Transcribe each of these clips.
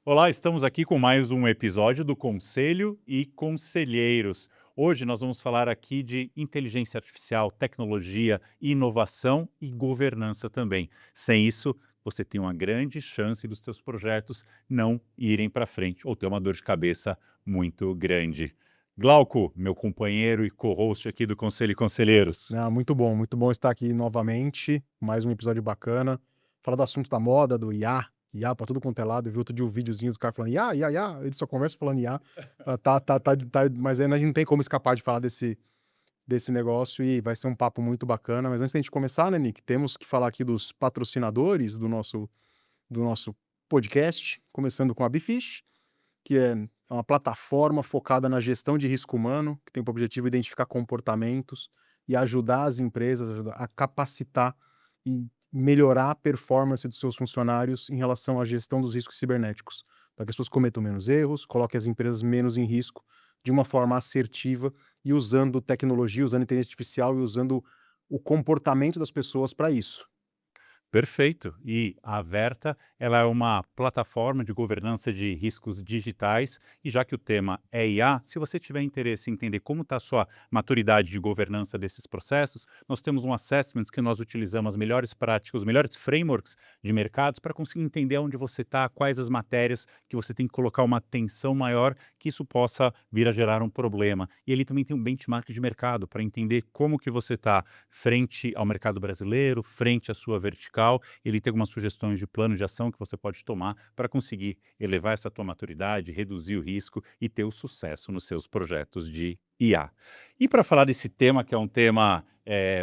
Olá, estamos aqui com mais um episódio do Conselho e Conselheiros. Hoje nós vamos falar aqui de inteligência artificial, tecnologia, inovação e governança também. Sem isso, você tem uma grande chance dos seus projetos não irem para frente ou ter uma dor de cabeça muito grande. Glauco, meu companheiro e co-host aqui do Conselho e Conselheiros. Ah, muito bom estar aqui novamente, mais um episódio bacana. Falar do assunto da moda, do IA, IA pra tudo quanto é lado. Eu vi outro dia um videozinho dos caras falando IA, IA, IA, eles só conversam falando IA. Mas ainda a gente não tem como escapar de falar desse negócio e vai ser um papo muito bacana. Mas antes da gente começar, né, Nick, temos que falar aqui dos patrocinadores do nosso podcast, começando com a Bifish, que é uma plataforma focada na gestão de risco humano, que tem por objetivo identificar comportamentos e ajudar as empresas a capacitar e melhorar a performance dos seus funcionários em relação à gestão dos riscos cibernéticos, para que as pessoas cometam menos erros, coloquem as empresas menos em risco, de uma forma assertiva e usando tecnologia, usando inteligência artificial e usando o comportamento das pessoas para isso. Perfeito. E a Averta, ela é uma plataforma de governança de riscos digitais e já que o tema é IA, se você tiver interesse em entender como está a sua maturidade de governança desses processos, nós temos um assessment que nós utilizamos as melhores práticas, os melhores frameworks de mercados para conseguir entender onde você está, quais as matérias que você tem que colocar uma atenção maior, que isso possa vir a gerar um problema. E ele também tem um benchmark de mercado para entender como que você está frente ao mercado brasileiro, frente à sua vertical. Ele tem algumas sugestões de plano de ação que você pode tomar para conseguir elevar essa tua maturidade, reduzir o risco e ter o sucesso nos seus projetos de IA. E para falar desse tema, que é um tema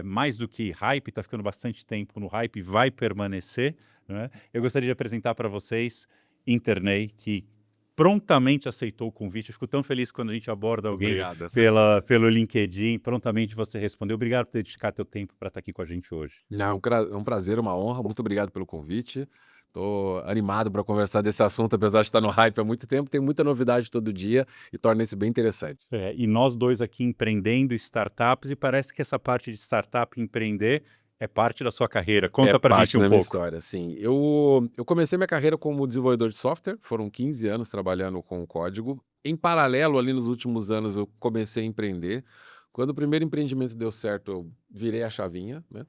mais do que hype, está ficando bastante tempo no hype, vai permanecer, né? Eu gostaria de apresentar para vocês Internei, que prontamente aceitou o convite. Eu fico tão feliz quando a gente aborda alguém Obrigado. pelo LinkedIn, prontamente você respondeu. Obrigado por dedicar teu tempo para estar aqui com a gente hoje. Não, é um prazer, uma honra. Muito obrigado pelo convite. Estou animado para conversar desse assunto, apesar de estar no hype há muito tempo. Tem muita novidade todo dia e torna isso bem interessante. E nós dois aqui empreendendo startups, e parece que essa parte de startup empreender é parte da sua carreira. É Conta pra gente parte um da minha pouco. história, sim. Eu comecei minha carreira como desenvolvedor de software, foram 15 anos trabalhando com código. Em paralelo, ali nos últimos anos, eu comecei a empreender. Quando o primeiro empreendimento deu certo, eu virei a chavinha, né?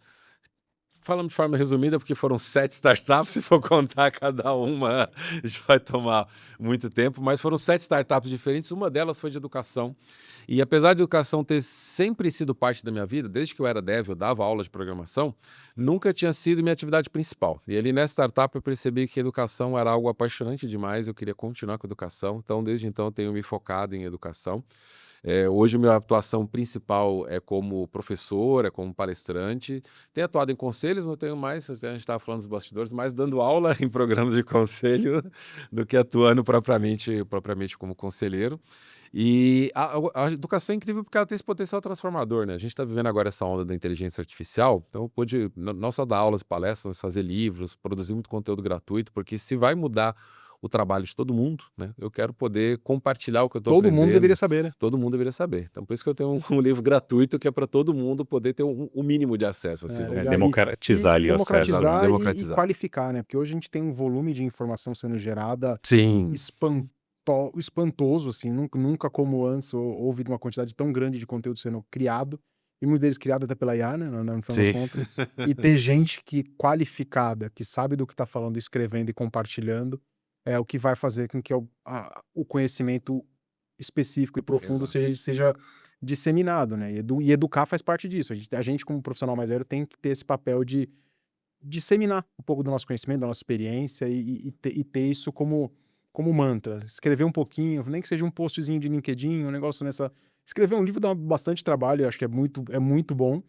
Falando de forma resumida, porque foram 7 startups, se for contar cada uma, já vai tomar muito tempo, mas foram 7 startups diferentes, uma delas foi de educação. E apesar de educação ter sempre sido parte da minha vida, desde que eu era dev, eu dava aula de programação, nunca tinha sido minha atividade principal. E ali nessa startup eu percebi que educação era algo apaixonante demais, eu queria continuar com educação, então desde então eu tenho me focado em educação. Hoje minha atuação principal é como professor, é como palestrante. Tenho atuado em conselhos, mas tenho mais, a gente estava falando dos bastidores, mais dando aula em programas de conselho do que atuando propriamente como conselheiro. E a educação é incrível porque ela tem esse potencial transformador, né? A gente está vivendo agora essa onda da inteligência artificial, então eu pude não só dar aulas e palestras, mas fazer livros, produzir muito conteúdo gratuito, porque se vai mudar o trabalho de todo mundo, né? Eu quero poder compartilhar o que eu estou Todo mundo deveria aprendendo. saber, né? Todo mundo deveria saber. Então, por isso que eu tenho um livro gratuito que é para todo mundo poder ter o mínimo de acesso, assim, É, vamos legal. dizer. Democratizar E ali o acesso, né? democratizar e Democratizar. qualificar, né? Porque hoje a gente tem um volume de informação sendo gerada Sim, espanto espantoso, assim, nunca como antes houve uma quantidade tão grande de conteúdo sendo criado, e muitos deles criado até pela IA, né, no final das sim. contas, e ter gente que qualificada, que sabe do que está falando, escrevendo e compartilhando, é o que vai fazer com que o conhecimento específico e profundo Exato. seja disseminado, né, e educar faz parte disso, a gente como profissional mais velho tem que ter esse papel de disseminar um pouco do nosso conhecimento, da nossa experiência e ter isso como mantra. Escrever um pouquinho, nem que seja um postzinho de LinkedIn, um negócio nessa. Escrever um livro dá bastante trabalho, eu acho que é muito bom,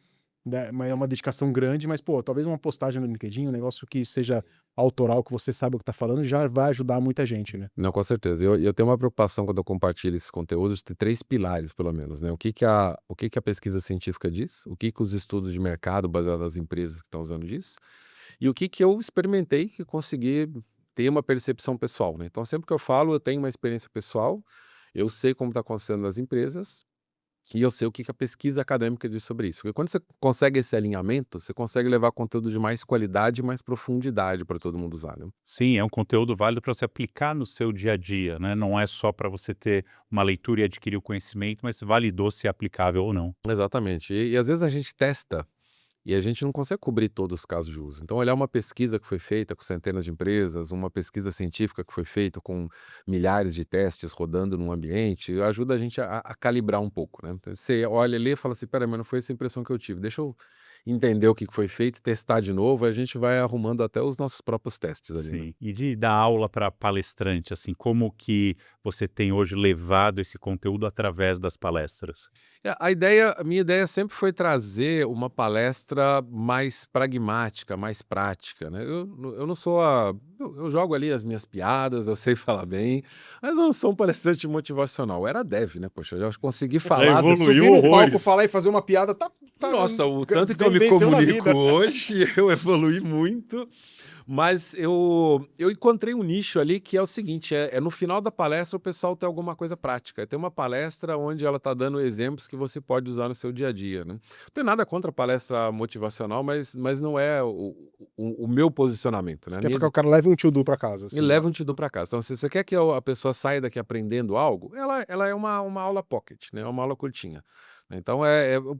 né? Mas é uma dedicação grande, mas, pô, talvez uma postagem no LinkedIn, um negócio que seja autoral, que você saiba o que tá falando, já vai ajudar muita gente, né? Não, com certeza. Eu tenho uma preocupação quando eu compartilho esses conteúdos, de ter 3 pilares, pelo menos, né? O que que a pesquisa científica diz, o que que os estudos de mercado baseados nas empresas que estão usando diz, e o que que eu experimentei que consegui ter uma percepção pessoal, né? Então, sempre que eu falo, eu tenho uma experiência pessoal, eu sei como está acontecendo nas empresas, e eu sei o que a pesquisa acadêmica diz sobre isso. Porque quando você consegue esse alinhamento, você consegue levar conteúdo de mais qualidade e mais profundidade para todo mundo usar, né? Sim, é um conteúdo válido para você aplicar no seu dia a dia, né? Não é só para você ter uma leitura e adquirir o conhecimento, mas validou se é aplicável ou não. Exatamente. E às vezes a gente testa e a gente não consegue cobrir todos os casos de uso. Então, olhar uma pesquisa que foi feita com centenas de empresas, uma pesquisa científica que foi feita com milhares de testes rodando num ambiente, ajuda a gente a calibrar um pouco, né? Então, você olha ali e fala assim, peraí, mas não foi essa impressão que eu tive. Deixa eu entender o que foi feito, testar de novo, a gente vai arrumando até os nossos próprios testes ali, né? Sim. E de dar aula para palestrante, assim, como que você tem hoje levado esse conteúdo através das palestras? A minha ideia sempre foi trazer uma palestra mais pragmática, mais prática, né? Eu não sou eu jogo ali as minhas piadas, eu sei falar bem, mas eu não sou um palestrante motivacional. Eu era dev, né? Poxa, eu já consegui falar. evoluiu Subir no palco, horrores. falar e fazer uma piada, Nossa, o tanto que eu me venceu na comunico vida. hoje, eu evolui muito. Mas eu encontrei um nicho ali que é o seguinte, no final da palestra o pessoal tem alguma coisa prática. Tem uma palestra onde ela está dando exemplos que você pode usar no seu dia a dia, né? Não tenho nada contra a palestra motivacional, mas não é o meu posicionamento, né? Você A quer minha- que o cara leve um to-do pra casa. E Assim. leva um te-do para casa. Então, se você quer que a pessoa saia daqui aprendendo algo, ela é uma aula pocket, né? Uma aula curtinha. Então, eu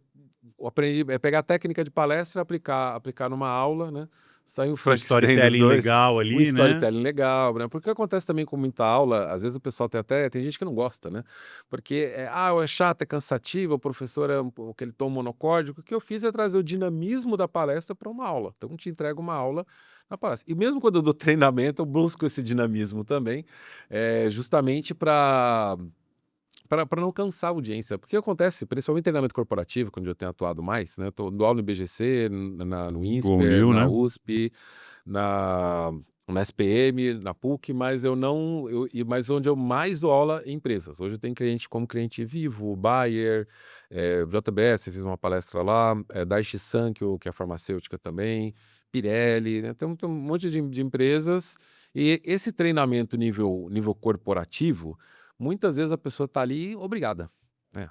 aprendi, pegar a técnica de palestra, aplicar numa aula, né? Sai um Um Frankenstein dos storytelling dois. legal Um ali, né? storytelling legal, né? Porque acontece também com muita aula, às vezes o pessoal tem gente que não gosta, né? Porque é chato, é cansativo, o professor aquele tom monocórdico. O que eu fiz é trazer o dinamismo da palestra para uma aula. Então, eu te entrego uma aula na palestra. E mesmo quando eu dou treinamento, eu busco esse dinamismo também, justamente para não cansar a audiência. Porque acontece, principalmente em treinamento corporativo, quando eu tenho atuado mais, né? Tô dou aula no IBGC, no INSPER, Unil, na né? USP, na SPM, na PUC, mas mas onde eu mais dou aula em empresas. Hoje eu tenho cliente como cliente Vivo, Bayer, JBS, fiz uma palestra lá, Daiichi Sankyo, que é farmacêutica também, Pirelli, né? Tem um monte de empresas. E esse treinamento nível corporativo, muitas vezes a pessoa está ali obrigada, né?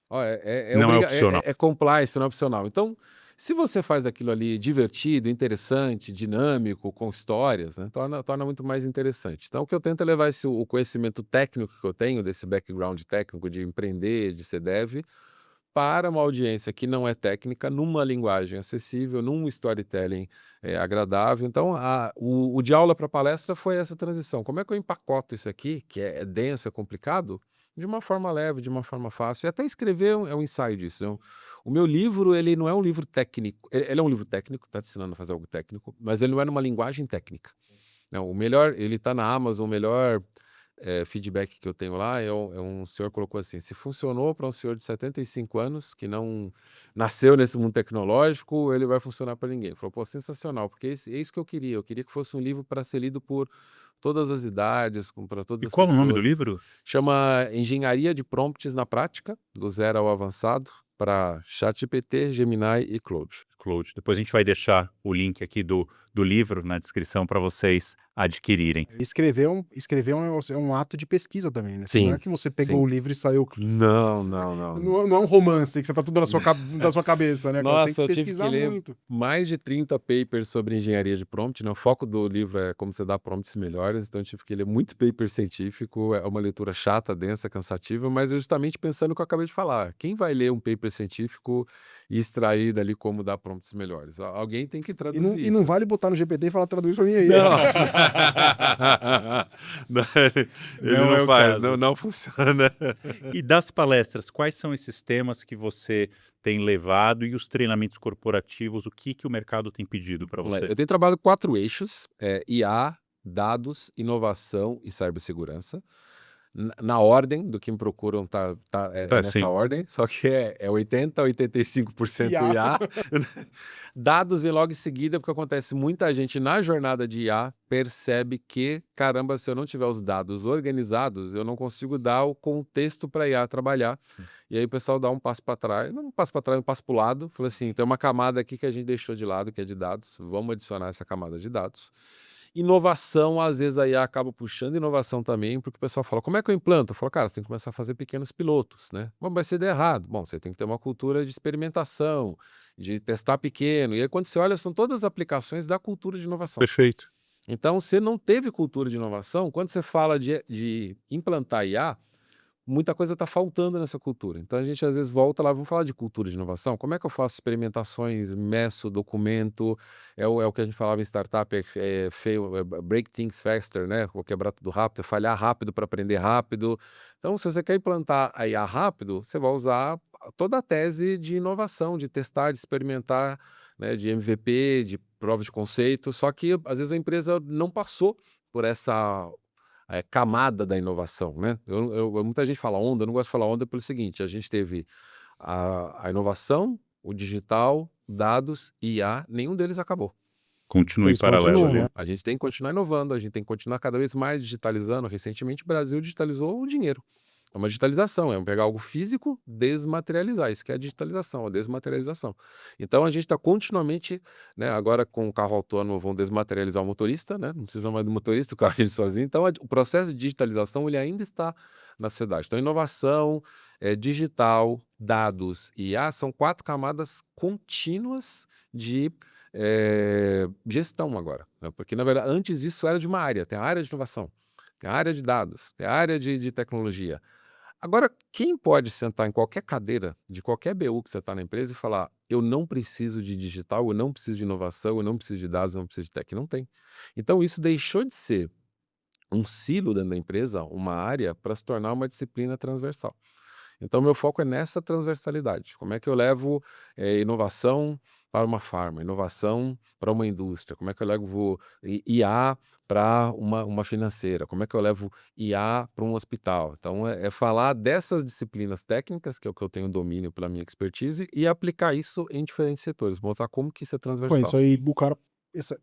Ó, Não é opcional. é compliance, não é opcional. Então, se você faz aquilo ali divertido, interessante, dinâmico, com histórias, né, torna muito mais interessante. Então, o que eu tento é levar o conhecimento técnico que eu tenho, desse background técnico de empreender, de ser dev, para uma audiência que não é técnica, numa linguagem acessível, num storytelling agradável. Então, o de aula para palestra foi essa transição. Como é que eu empacoto isso aqui, que é denso, é complicado, de uma forma leve, de uma forma fácil? E até escrever é um ensaio disso. Então, o meu livro, ele não é um livro técnico. Ele é um livro técnico, está te ensinando a fazer algo técnico, mas ele não é numa linguagem técnica. Não, o melhor, ele está na Amazon, o melhor feedback que eu tenho lá um senhor colocou assim: se funcionou para um senhor de 75 anos que não nasceu nesse mundo tecnológico, ele vai funcionar para ninguém. Ele falou, pô, sensacional, porque é isso que eu queria. Eu queria que fosse um livro para ser lido por todas as idades, para todas E as qual o nome do pessoas. livro? Chama Engenharia de Prompts na Prática, do zero ao avançado, para ChatGPT, Gemini e Claude. Claude. Depois a gente vai deixar o link aqui do livro na descrição para vocês adquirirem. Escrever é um ato de pesquisa também, né? Sim, Não é que você pegou sim. o livro e saiu. Não. Não é um romance que você tá tudo da sua cabeça, né? Cara? Você Nossa, tem eu que tive que pesquisar ler muito. mais de 30 papers sobre engenharia de prompt, né? O foco do livro é como você dá prompts melhores, então eu tive que ler muito paper científico, é uma leitura chata, densa, cansativa, mas é justamente pensando no que eu acabei de falar. Quem vai ler um paper científico e extrair dali como dar prompts melhores? Alguém tem que traduzir E não isso. vale botar no GPT e falar traduz pra mim aí. Não. Não, ele Não não é o faz, caso. não funciona. E das palestras, quais são esses temas que você tem levado e os treinamentos corporativos, o que o mercado tem pedido para Vamos lá, você? eu tenho trabalhado 4 eixos, IA, dados, inovação e cibersegurança. Na ordem do que me procuram é nessa Sim. ordem, só que é 80% a 85% IA. Dados vem logo em seguida, porque acontece muita gente na jornada de IA percebe que, caramba, se eu não tiver os dados organizados, eu não consigo dar o contexto para a IA trabalhar. Sim. E aí o pessoal dá um passo para trás, não um passo para trás, um passo para o lado, fala assim, tem uma camada aqui que a gente deixou de lado, que é de dados, vamos adicionar essa camada de dados. Inovação, às vezes a IA acaba puxando inovação também, porque o pessoal fala, como é que eu implanto? Eu falo, cara, você tem que começar a fazer pequenos pilotos, né? Bom, mas se der errado, bom, você tem que ter uma cultura de experimentação, de testar pequeno. E aí quando você olha, são todas as aplicações da cultura de inovação. Perfeito. Então, você não teve cultura de inovação, quando você fala de implantar IA, muita coisa está faltando nessa cultura. Então a gente às vezes volta lá, vamos falar de cultura de inovação. Como é que eu faço experimentações, meço, documento? É o que a gente falava em startup, break things faster, né? Vou quebrar tudo rápido, é falhar rápido para aprender rápido. Então, se você quer implantar a IA rápido, você vai usar toda a tese de inovação, de testar, de experimentar, né? De MVP, de prova de conceito. Só que às vezes a empresa não passou por essa camada da inovação, né? Muita gente fala onda, eu não gosto de falar onda pelo seguinte, a gente teve a inovação, o digital, dados e IA, nenhum deles acabou. Continua em Eles paralelo continuam, ali. né? A gente tem que continuar inovando, a gente tem que continuar cada vez mais digitalizando. Recentemente o Brasil digitalizou o dinheiro. É uma digitalização, é pegar algo físico, desmaterializar. Isso que é a digitalização, a desmaterialização. Então a gente está continuamente, né, agora com o carro autônomo vão desmaterializar o motorista, né? Não precisa mais do motorista, o carro age sozinho. Então o processo de digitalização ele ainda está na sociedade. Então inovação, digital, dados e IA são 4 camadas contínuas de gestão agora, né? Porque na verdade antes isso era de uma área, tem a área de inovação, tem a área de dados, tem a área de tecnologia. Agora, quem pode sentar em qualquer cadeira de qualquer BU que você está na empresa e falar, eu não preciso de digital, eu não preciso de inovação, eu não preciso de dados, eu não preciso de tech? Não tem. Então, isso deixou de ser um silo dentro da empresa, uma área, para se tornar uma disciplina transversal. Então, meu foco é nessa transversalidade. Como é que eu levo inovação para uma farma, inovação para uma indústria? Como é que eu levo IA para uma financeira? Como é que eu levo IA para um hospital? Então, é falar dessas disciplinas técnicas, que é o que eu tenho domínio pela minha expertise, e aplicar isso em diferentes setores, mostrar como que isso é Pô, isso transversal. aí, o cara.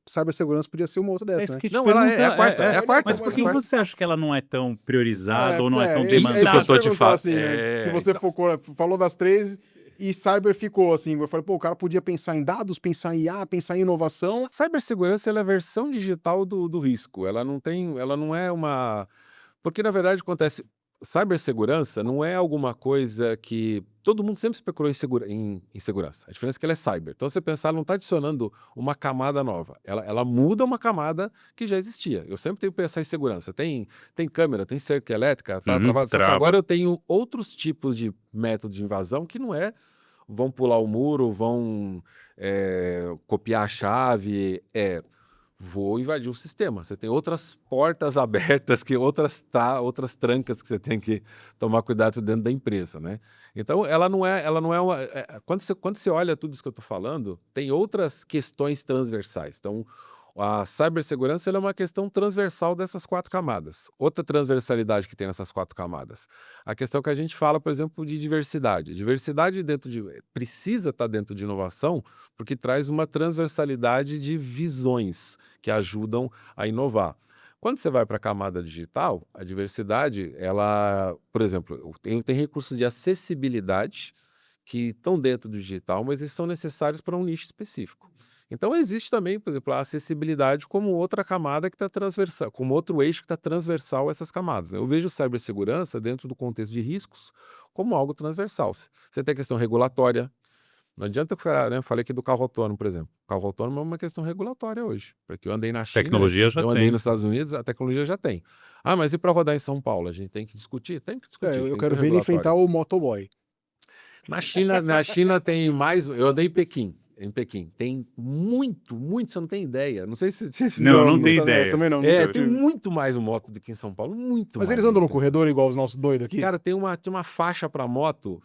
Cibersegurança podia ser uma outra É dessa, isso né? que eu te Não, ela perguntar. é a quarta, é a quarta. Mas por mas que quarta. você acha que ela não é tão priorizada ou não é tão isso que eu demandada? tô te perguntar, falando. assim, né? Que você Então. focou, falou das 3 e cyber ficou assim. Eu falei, pô, o cara podia pensar em dados, pensar em IA, pensar em inovação. A cibersegurança ela é a versão digital do risco. Ela não é uma. Porque, na verdade, acontece. Cibersegurança não é alguma coisa que. Todo mundo sempre especulou em segurança. A diferença é que ela é cyber. Então, você pensar, ela não está adicionando uma camada nova. Ela muda uma camada que já existia. Eu sempre tenho que pensar em segurança. Tem câmera, tem cerca elétrica, tá travado. Só que trava. agora eu tenho outros tipos de método de invasão que não é vão pular o muro, vão copiar a chave, vou invadir o sistema. Você tem outras portas abertas, outras trancas que você tem que tomar cuidado dentro da empresa, né? Então, ela não é uma... quando você olha tudo isso que eu estou falando, tem outras questões transversais. Então, a cibersegurança ela é uma questão transversal dessas 4 camadas. Outra transversalidade que tem nessas 4 camadas. A questão que a gente fala, por exemplo, de diversidade. Diversidade precisa estar dentro de inovação porque traz uma transversalidade de visões que ajudam a inovar. Quando você vai para a camada digital, a diversidade, ela, por exemplo, tem recursos de acessibilidade que estão dentro do digital, mas eles são necessários para um nicho específico. Então existe também, por exemplo, a acessibilidade como outra camada que está transversal, como outro eixo que está transversal a essas camadas. Eu vejo cibersegurança dentro do contexto de riscos como algo transversal. Você tem a questão regulatória. Não adianta eu falar, né? Eu falei aqui do carro autônomo, por exemplo. O carro autônomo é uma questão regulatória hoje. Porque eu andei na China, Tecnologia já eu andei tem. nos Estados Unidos, a tecnologia já tem. Ah, mas e para rodar em São Paulo? A gente tem que discutir? Tem que discutir. Eu tem quero ter ver ele regulatório. enfrentar o motoboy. Na China tem mais. Eu andei em Pequim. Tem muito, você não tem ideia. Não sei se você Não tenho tá- ideia. também não. É, nunca tem tive. muito mais moto do que em São Paulo. Muito Mas mais eles andam do no que em São corredor igual os nossos doidos aqui? Cara, tem uma faixa para moto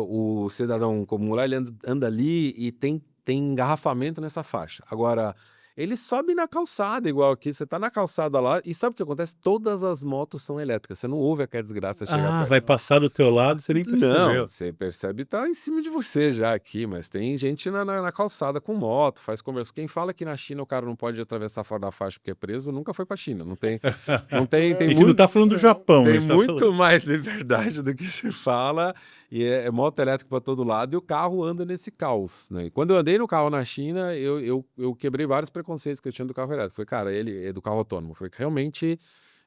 o cidadão comum lá, ele anda ali e tem engarrafamento nessa faixa. Agora, ele sobe na calçada, igual aqui, você tá na calçada lá, e sabe o que acontece? Todas as motos são elétricas, você não ouve aquela desgraça chegar perto. Vai passar do teu lado, você nem percebeu. Não, você percebe, tá em cima de você já aqui, mas tem gente na calçada com moto, faz conversa. Quem fala que na China o cara não pode atravessar fora da faixa porque é preso, nunca foi pra China. Não tem, tem A gente não muito, tá falando do Japão. a tem gente tá muito falando- mais liberdade do que se fala, e é moto elétrica para todo lado, e o carro anda nesse caos, né? E quando eu andei no carro na China, eu quebrei vários preconceitos. preconceitos que eu tinha do carro elétrico. Falei, cara, ele é do carro autônomo. Falei, realmente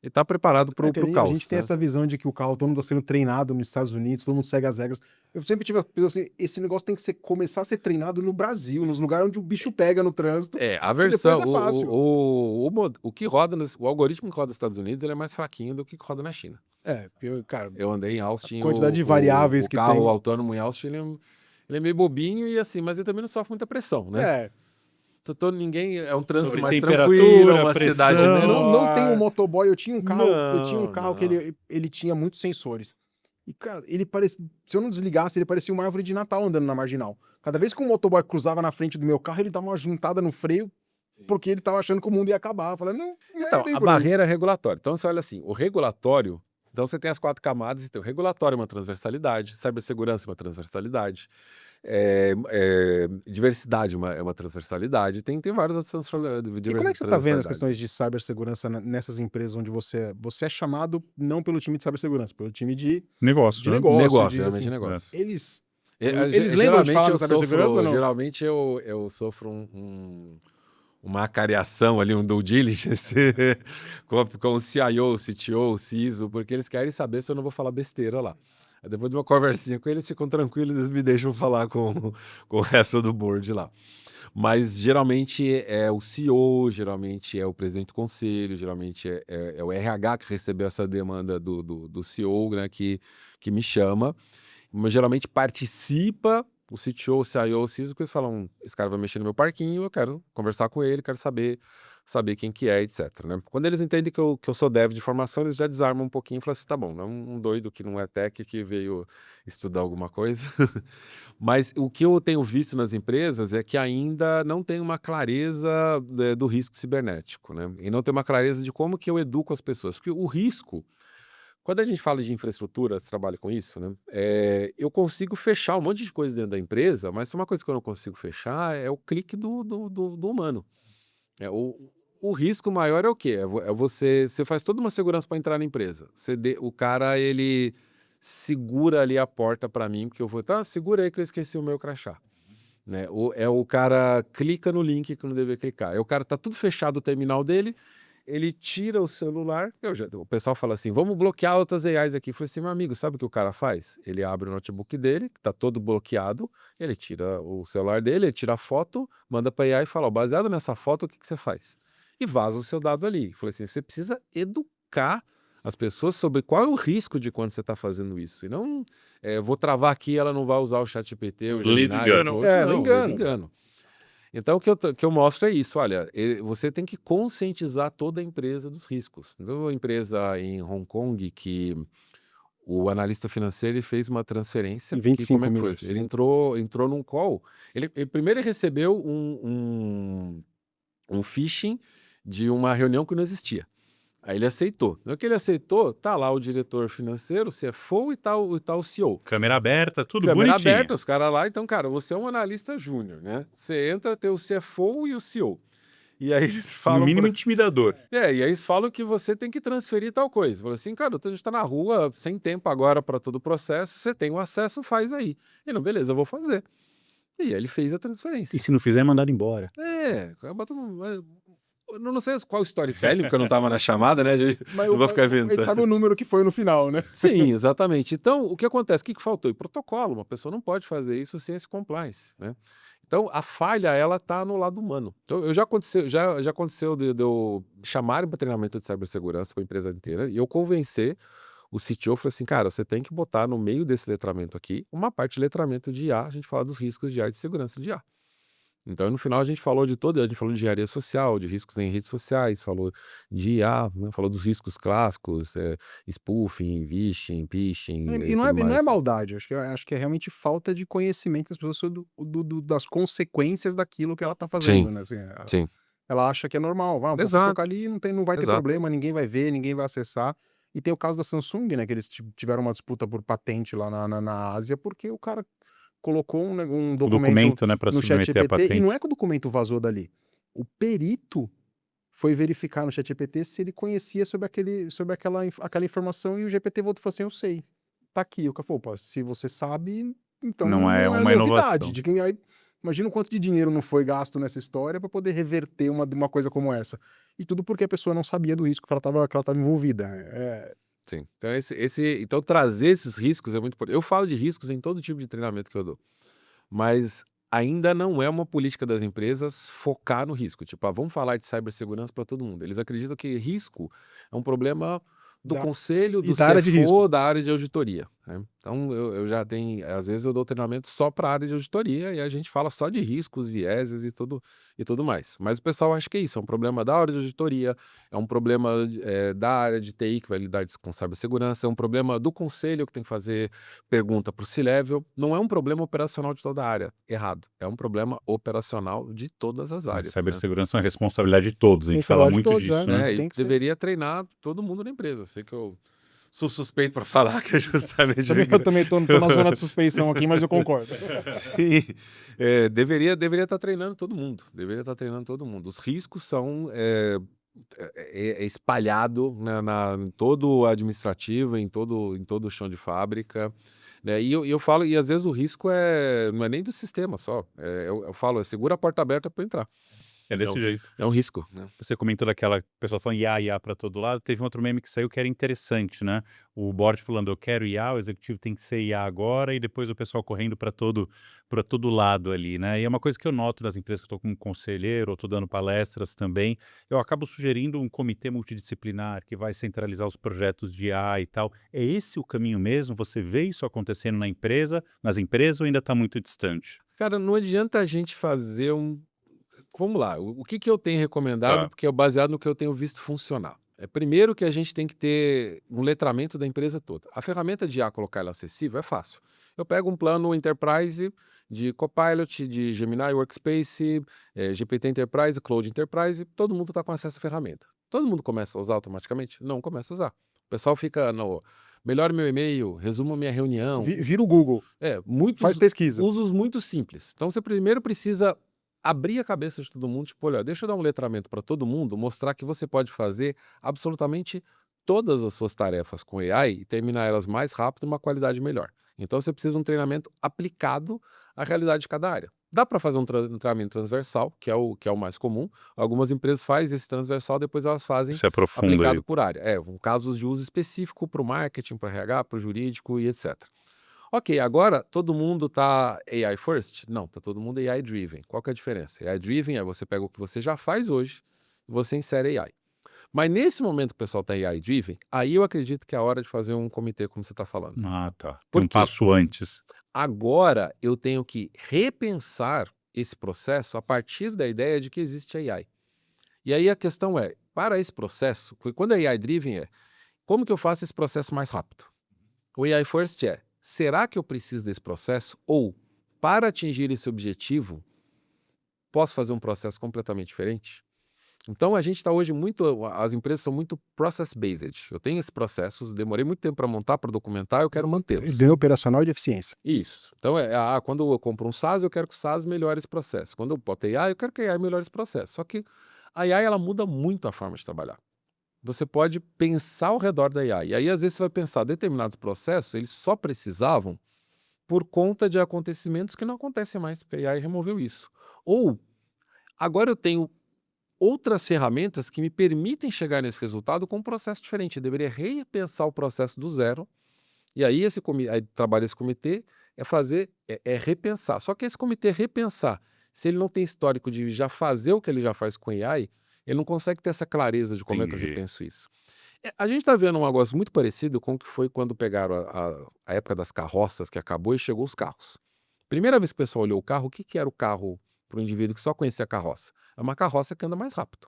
ele tá preparado pro Que a caos. gente tem né? essa visão de que o carro autônomo está sendo treinado nos Estados Unidos, todo mundo segue as regras. Eu sempre tive a visão assim, esse negócio tem que começar a ser treinado no Brasil, nos lugares onde o bicho pega no trânsito. A depois versão, é fácil. o que roda, o algoritmo que roda nos Estados Unidos, ele é mais fraquinho do que roda na China. Cara, Eu andei em Austin, quantidade de variáveis o que carro tem. autônomo em Austin, ele é meio bobinho e assim, mas ele também não sofre muita pressão, né? Ninguém, é um trânsito Sobre mais temperatura, tranquilo, uma pressão. cidade menor. Não tem um motoboy, eu tinha um carro Não, que ele tinha muitos sensores. E, cara, ele parecia. Se eu não desligasse, ele parecia uma árvore de Natal andando na marginal. Cada vez que um motoboy cruzava na frente do meu carro, ele dava uma juntada no freio, porque ele tava achando que o mundo ia acabar. Eu falei, não Então, bem a por aí. barreira é regulatória. Então, você olha assim, o regulatório. Então, você tem as 4 camadas, e tem o regulatório, uma transversalidade, cibersegurança, uma transversalidade, diversidade, é uma transversalidade, tem várias outras transversalidades. E como é que você tá vendo as questões de cibersegurança nessas empresas onde você é chamado não pelo time de cibersegurança, pelo time de Negócio, de né? negócio, Negócio, de, realmente assim, negócio. eles Eles lembram de falar da cibersegurança ou não? Geralmente eu sofro uma acariação ali, um due diligence com o CIO, o CTO, o CISO, porque eles querem saber se eu não vou falar besteira lá. Aí depois de uma conversinha com eles, ficam tranquilos, eles me deixam falar com o resto do board lá. Mas geralmente é o CEO, geralmente é o presidente do conselho, geralmente é o RH que recebeu essa demanda do CEO, né, que me chama. Mas geralmente participa o CTO, o CIO, o CISO, que eles falam, esse cara vai mexer no meu parquinho, eu quero conversar com ele, quero saber quem que é, etc. Né? Quando eles entendem que eu sou dev de formação, eles já desarmam um pouquinho e falam assim, tá bom, não é um doido que não é tech que veio estudar alguma coisa. Mas o que eu tenho visto nas empresas é que ainda não tem uma clareza do risco cibernético, né? E não tem uma clareza de como que eu educo as pessoas. Porque o risco, quando a gente fala de infraestrutura, você trabalha com isso, né? Eu consigo fechar um monte de coisa dentro da empresa, mas uma coisa que eu não consigo fechar é o clique do humano. O risco maior é o quê? Você faz toda uma segurança para entrar na empresa. O cara, ele segura ali a porta para mim, porque eu vou, segura aí que eu esqueci o meu crachá. Né? O cara clica no link que não deveria clicar. O cara tá tudo fechado o terminal dele, ele tira o celular, o pessoal fala assim, vamos bloquear outras AIs aqui. Eu falei assim, meu amigo, sabe o que o cara faz? Ele abre o notebook dele, que tá todo bloqueado, ele tira o celular dele, ele tira a foto, manda para a AI e fala, baseado nessa foto, o que você faz? E vaza o seu dado ali. Eu falei assim, você precisa educar as pessoas sobre qual é o risco de quando você está fazendo isso. E não, vou travar aqui, ela não vai usar o ChatGPT, o Gemini, engano. não engano. Então, o que eu mostro é isso. Olha, você tem que conscientizar toda a empresa dos riscos. Então, a empresa em Hong Kong que o analista financeiro ele fez uma transferência. Em 25 como é que minutos. foi? Ele entrou num call. Primeiro ele recebeu um phishing de uma reunião que não existia. Aí ele aceitou. No que ele aceitou, tá lá o diretor financeiro, o CFO e tá o CEO. Câmera aberta, tudo Câmera bonitinho. aberta, os caras lá. Então, cara, você é um analista júnior, né? Você entra, tem o CFO e o CEO. E aí eles falam... No mínimo intimidador. E aí eles falam que você tem que transferir tal coisa. Fala assim, cara, a gente tá na rua, sem tempo agora para todo o processo, você tem o acesso, faz aí. E não, beleza, eu vou fazer. E aí ele fez a transferência. E se não fizer, é mandado embora. Eu não sei qual storytelling, porque eu não tava na chamada, né? Mas não vou ficar a gente inventando. sabe o número que foi no final, né? Sim, exatamente. Então, o que acontece? O que faltou? E protocolo. Uma pessoa não pode fazer isso sem esse compliance, né? Então, a falha, ela tá no lado humano. Então, já aconteceu de eu chamarem para treinamento de cibersegurança com a empresa inteira e eu convencer o CTO, falei assim, cara, você tem que botar no meio desse letramento aqui uma parte de letramento de IA, a gente fala dos riscos de IA e de segurança de IA. Então, no final, a gente falou de engenharia social, de riscos em redes sociais, falou de IA, né? Falou dos riscos clássicos, spoofing, phishing, E não é maldade, acho que é realmente falta de conhecimento das pessoas sobre das consequências daquilo que ela tá fazendo, Sim, né? Assim, sim. ela acha que é normal, vou Exato. colocar ali, não vai ter Exato. problema, ninguém vai ver, ninguém vai acessar. E tem o caso da Samsung, né? Que eles tiveram uma disputa por patente lá na Ásia, porque o cara colocou um O documento documento, né, para no submeter a ChatGPT, patente. e não é que o documento vazou dali. O perito foi verificar no ChatGPT se ele conhecia sobre aquela informação, e o GPT voltou e falou assim, eu sei. Tá aqui. O cara falou, pô, se você sabe, então Não é uma novidade. inovação. De quem aí... Imagina o quanto de dinheiro não foi gasto nessa história para poder reverter uma coisa como essa. E tudo porque a pessoa não sabia do risco que ela estava envolvida. Sim. Então, então, trazer esses riscos é muito importante. Eu falo de riscos em todo tipo de treinamento que eu dou, mas ainda não é uma política das empresas focar no risco. Tipo, vamos falar de cibersegurança para todo mundo. Eles acreditam que risco é um problema do Da- conselho, e do da área de risco. CFO, da área de auditoria, né? Então, eu já tenho, às vezes eu dou treinamento só para a área de auditoria e a gente fala só de riscos, vieses e tudo mais. Mas o pessoal acha que é isso, é um problema da área de auditoria, é um problema da área de TI que vai lidar com cibersegurança, é um problema do conselho que tem que fazer pergunta para o C-Level. Não é um problema operacional de toda a área, errado. É um problema operacional de todas as A áreas, né? cibersegurança é uma responsabilidade de todos, a gente fala Responsabilidade de muito todos, disso, é. né? E Tem que ser. deveria treinar todo mundo na empresa. Eu sei que eu sou suspeito para falar que é justamente Eu também tô na zona de suspeição aqui, mas eu concordo. Sim. Deveria estar treinando todo mundo. Deveria estar treinando todo mundo. Os riscos são espalhado, né, em todo o administrativo, em todo o chão de fábrica, né? E eu falo, e às vezes o risco não é nem do sistema só. Eu falo, segura a porta aberta para entrar. É desse jeito. É um risco, né? Você comentou daquela pessoa falando IA para todo lado, teve um outro meme que saiu que era interessante, né? O board falando, eu quero IA, o executivo tem que ser IA agora, e depois o pessoal correndo para todo lado ali, né? E é uma coisa que eu noto nas empresas que eu estou como conselheiro, ou estou dando palestras também, eu acabo sugerindo um comitê multidisciplinar que vai centralizar os projetos de IA e tal. É esse o caminho mesmo? Você vê isso acontecendo nas empresas, ou ainda está muito distante? Cara, não adianta a gente fazer Vamos lá, o que eu tenho recomendado, Tá. porque é baseado no que eu tenho visto funcionar. Primeiro que a gente tem que ter um letramento da empresa toda. A ferramenta de IA, colocar ela acessível, é fácil. Eu pego um plano Enterprise de Copilot, de Gemini Workspace, GPT Enterprise, Cloud Enterprise, todo mundo está com acesso à ferramenta. Todo mundo começa a usar automaticamente? Não começa a usar. O pessoal fica no melhor meu e-mail, resuma minha reunião. Vira o Google, faz pesquisa. Usos muito simples. Então, você primeiro precisa abrir a cabeça de todo mundo, tipo, olha, deixa eu dar um letramento para todo mundo, mostrar que você pode fazer absolutamente todas as suas tarefas com AI e terminar elas mais rápido e uma qualidade melhor. Então, você precisa de um treinamento aplicado à realidade de cada área. Dá para fazer um treinamento transversal, que é o mais comum. Algumas empresas fazem esse transversal, depois elas fazem Você aprofunda aplicado aí. por área. Casos de uso específico para o marketing, para o RH, para o jurídico e etc. Ok, agora todo mundo tá AI first? Não, tá todo mundo AI driven. Qual que é a diferença? AI driven é você pega o que você já faz hoje e você insere AI. Mas nesse momento que o pessoal tá AI driven, aí eu acredito que é a hora de fazer um comitê, como você está falando. Ah, tá. Por Um quê? passo antes. Agora eu tenho que repensar esse processo a partir da ideia de que existe AI. E aí a questão é, para esse processo, quando é AI driven como que eu faço esse processo mais rápido? O AI first será que eu preciso desse processo? Ou, para atingir esse objetivo, posso fazer um processo completamente diferente? Então, a gente está hoje as empresas são muito process-based. Eu tenho esses processos, demorei muito tempo para montar, para documentar, eu quero mantê-los. De operacional e de eficiência. Isso. Então, quando eu compro um SaaS, eu quero que o SaaS melhore esse processo. Quando eu boto AI, eu quero que a AI melhore esse processo. Só que a AI, ela muda muito a forma de trabalhar. Você pode pensar ao redor da AI. E aí, às vezes, você vai pensar, determinados processos, eles só precisavam por conta de acontecimentos que não acontecem mais, porque a AI removeu isso. Ou, agora eu tenho outras ferramentas que me permitem chegar nesse resultado com um processo diferente. Eu deveria repensar o processo do zero. E aí, trabalho desse comitê é repensar. Só que esse comitê repensar, se ele não tem histórico de já fazer o que ele já faz com AI, ele não consegue ter essa clareza de como é que eu Entendi. repenso isso. A gente está vendo um negócio muito parecido com o que foi quando pegaram a época das carroças, que acabou, e chegou os carros. Primeira vez que o pessoal olhou o carro, o que era o carro para o indivíduo que só conhecia a carroça? É uma carroça que anda mais rápido.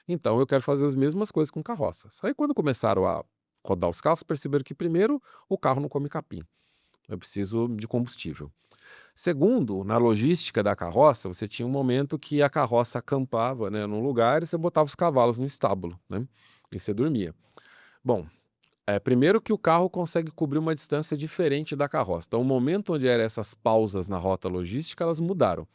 Então, eu quero fazer as mesmas coisas com carroças. Aí, quando começaram a rodar os carros, perceberam que, primeiro, o carro não come capim. Eu preciso de combustível. Segundo, na logística da carroça, você tinha um momento que a carroça acampava, né, num lugar e você botava os cavalos no estábulo, né? E você dormia. Bom, primeiro que o carro consegue cobrir uma distância diferente da carroça. Então, o momento onde eram essas pausas na rota logística, elas mudaram.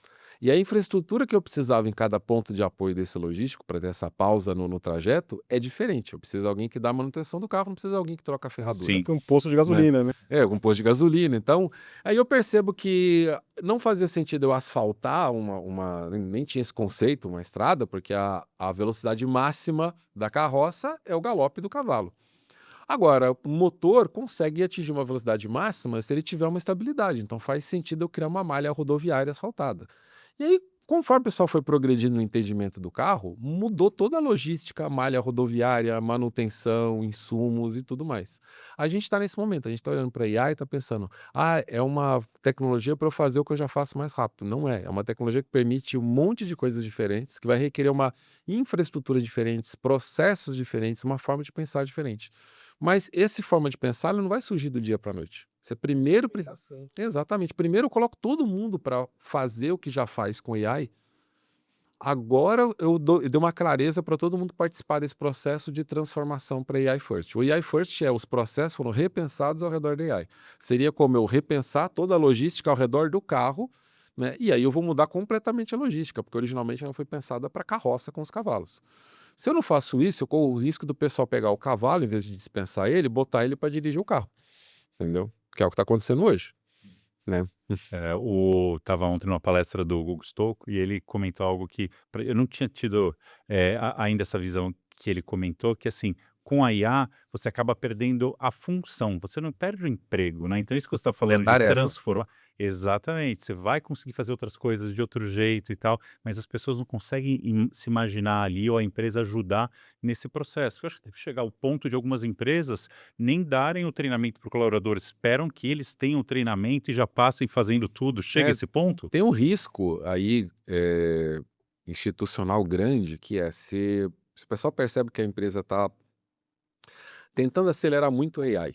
E a infraestrutura que eu precisava em cada ponto de apoio desse logístico, para ter essa pausa no trajeto, é diferente. Eu preciso de alguém que dá a manutenção do carro, não preciso de alguém que troca a ferradura, Sim. Tem um posto de né? gasolina, né? É, com posto de gasolina. Então, aí eu percebo que não fazia sentido eu asfaltar nem tinha esse conceito, uma estrada, porque a velocidade máxima da carroça é o galope do cavalo. Agora, o motor consegue atingir uma velocidade máxima se ele tiver uma estabilidade. Então, faz sentido eu criar uma malha rodoviária asfaltada. E aí, conforme o pessoal foi progredindo no entendimento do carro, mudou toda a logística, a malha rodoviária, manutenção, insumos e tudo mais. A gente está nesse momento, a gente está olhando para a IA e está pensando, é uma tecnologia para eu fazer o que eu já faço mais rápido. Não é, é uma tecnologia que permite um monte de coisas diferentes, que vai requerer uma infraestrutura diferente, processos diferentes, uma forma de pensar diferente. Mas essa forma de pensar ela não vai surgir do dia para a noite. Você primeiro. Exatamente. Primeiro eu coloco todo mundo para fazer o que já faz com AI. Agora eu dei uma clareza para todo mundo participar desse processo de transformação para AI First. O AI First os processos foram repensados ao redor da AI. Seria como eu repensar toda a logística ao redor do carro, né? E aí eu vou mudar completamente a logística, porque originalmente ela foi pensada para carroça com os cavalos. Se eu não faço isso, eu corro o risco do pessoal pegar o cavalo, em vez de dispensar ele, botar ele para dirigir o carro. Entendeu? Que é o que está acontecendo hoje, né? Tava ontem numa palestra do Google Stocco e ele comentou algo que eu não tinha tido ainda essa visão que ele comentou, que assim, com a IA você acaba perdendo a função, você não perde o emprego, né? Então isso que você está falando de Tarefa. transformar, exatamente, você vai conseguir fazer outras coisas de outro jeito e tal, mas as pessoas não conseguem se imaginar ali ou a empresa ajudar nesse processo. Eu acho que deve chegar ao ponto de algumas empresas nem darem o treinamento para o colaborador, esperam que eles tenham o treinamento e já passem fazendo tudo. Chega a esse ponto? Tem um risco aí institucional grande, que é se o pessoal percebe que a empresa está tentando acelerar muito a AI,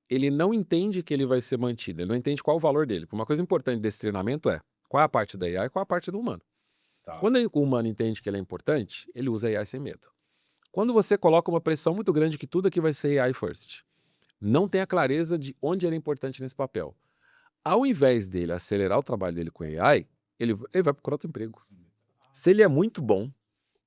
ele não entende que ele vai ser mantido, ele não entende qual o valor dele. Uma coisa importante desse treinamento é qual é a parte da AI e qual é a parte do humano. Quando o humano entende que ele é importante, ele usa AI sem medo. Quando você coloca uma pressão muito grande que tudo aqui vai ser AI first, não tem a clareza de onde ele é importante nesse papel. Ao invés dele acelerar o trabalho dele com AI, ele vai procurar outro emprego. Se ele é muito bom,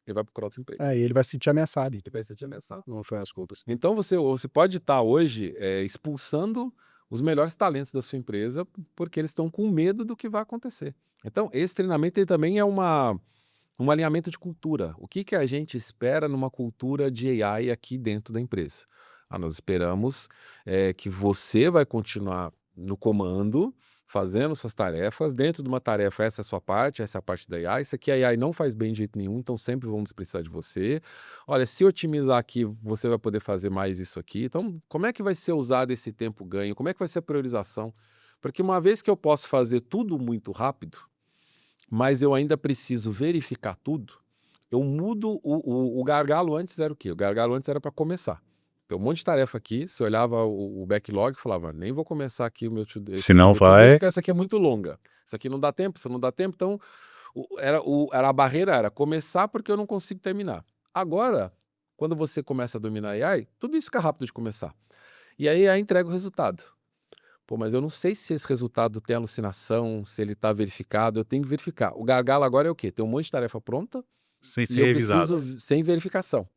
ele vai procurar outro emprego. E ele vai se sentir ameaçado. Ele vai ser ameaçado, não foi as contas. Então você pode estar hoje expulsando os melhores talentos da sua empresa porque eles estão com medo do que vai acontecer. Então esse treinamento ele também é um alinhamento de cultura. O que a gente espera numa cultura de AI aqui dentro da empresa? Nós esperamos que você vai continuar no comando, fazendo suas tarefas. Dentro de uma tarefa, essa é a sua parte, essa é a parte da AI. Isso aqui a AI não faz bem de jeito nenhum, então sempre vamos precisar de você. Olha, se otimizar aqui, você vai poder fazer mais isso aqui. Então, como é que vai ser usado esse tempo ganho? Como é que vai ser a priorização? Porque uma vez que eu posso fazer tudo muito rápido, mas eu ainda preciso verificar tudo, eu mudo o gargalo antes era o quê? O gargalo antes era para começar. Tem um monte de tarefa aqui, você olhava o backlog e falava, nem vou começar aqui o meu to-do, Se não to-do vai. porque essa aqui é muito longa. Isso aqui não dá tempo, isso não dá tempo, então a barreira era começar porque eu não consigo terminar. Agora, quando você começa a dominar a AI, tudo isso fica rápido de começar. E aí a AI entrega o resultado. Pô, mas eu não sei se esse resultado tem alucinação, se ele está verificado, eu tenho que verificar. O gargalo agora é o quê? Tem um monte de tarefa pronta Sem e ser eu revisado. preciso sem verificação.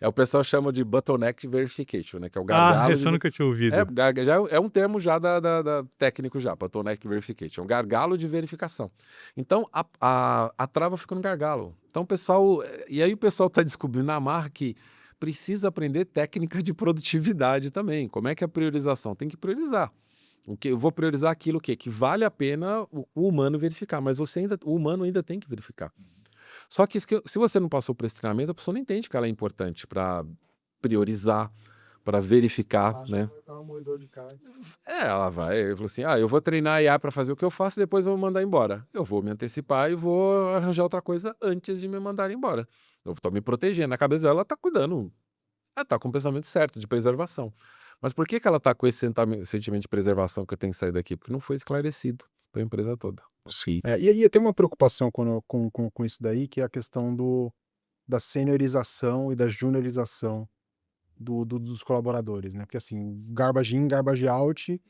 O pessoal chama de bottleneck verification, né? Que é o gargalo. Essa eu nunca tinha ouvido. Já é um termo já da técnico já, bottleneck verification. É um gargalo de verificação. Então, a trava fica no gargalo. Então, o pessoal... E aí o pessoal está descobrindo na marra que precisa aprender técnica de produtividade também. Como é que é a priorização? Tem que priorizar. Eu vou priorizar aquilo que vale a pena o humano verificar, mas o humano ainda tem que verificar. Só que se você não passou por esse treinamento, a pessoa não entende que ela é importante para priorizar, para verificar, né? Ela vai falar assim, eu vou treinar a IA para fazer o que eu faço, depois eu vou mandar embora. Eu vou me antecipar e vou arranjar outra coisa antes de me mandar embora. Eu estou me protegendo. Na cabeça dela, ela está cuidando. Ela está com o pensamento certo, de preservação. Mas por que ela está com esse sentimento de preservação que eu tenho que sair daqui? Porque não foi esclarecido para a empresa toda. Sim. E aí tem uma preocupação com isso daí, que é a questão da seniorização e da juniorização dos colaboradores, né? Porque assim, garbage in, garbage out,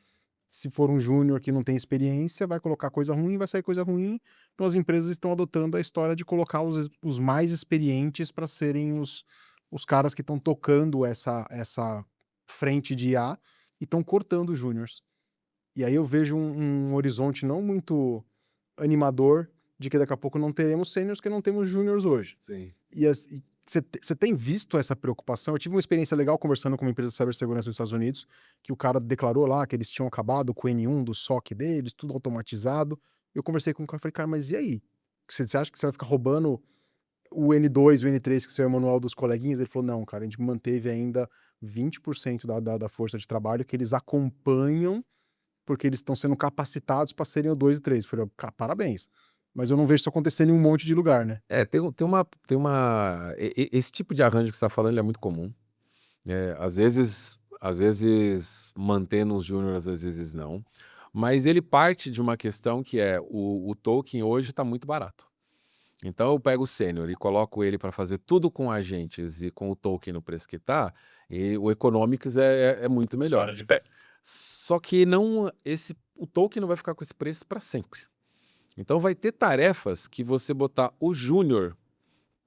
Se for um júnior que não tem experiência, vai colocar coisa ruim, vai sair coisa ruim. Então as empresas estão adotando a história de colocar os mais experientes para serem os caras que estão tocando essa frente de IA e estão cortando os júniors. E aí eu vejo um horizonte não muito animador de que daqui a pouco não teremos sêniors porque não temos júniors hoje. Sim. E você tem visto essa preocupação? Eu tive uma experiência legal conversando com uma empresa de cibersegurança nos Estados Unidos, que o cara declarou lá que eles tinham acabado com o N1 do SOC deles, tudo automatizado. Eu conversei com o cara e falei, cara, mas e aí? Você acha que você vai ficar roubando o N2 e o N3, que saiu o manual dos coleguinhas? Ele falou, não, cara, a gente manteve ainda 20% da força de trabalho que eles acompanham porque eles estão sendo capacitados para serem o 2 e 3. Eu falei, cara, parabéns. Mas eu não vejo isso acontecendo em um monte de lugar, né? Esse tipo de arranjo que você está falando, ele é muito comum. Às vezes mantendo os júniores, às vezes não. Mas ele parte de uma questão que é o token hoje está muito barato. Então eu pego o sênior e coloco ele para fazer tudo com agentes e com o token no preço que está, e o economics é muito melhor. Hora de pé. Só que o token não vai ficar com esse preço para sempre. Então vai ter tarefas que você botar o júnior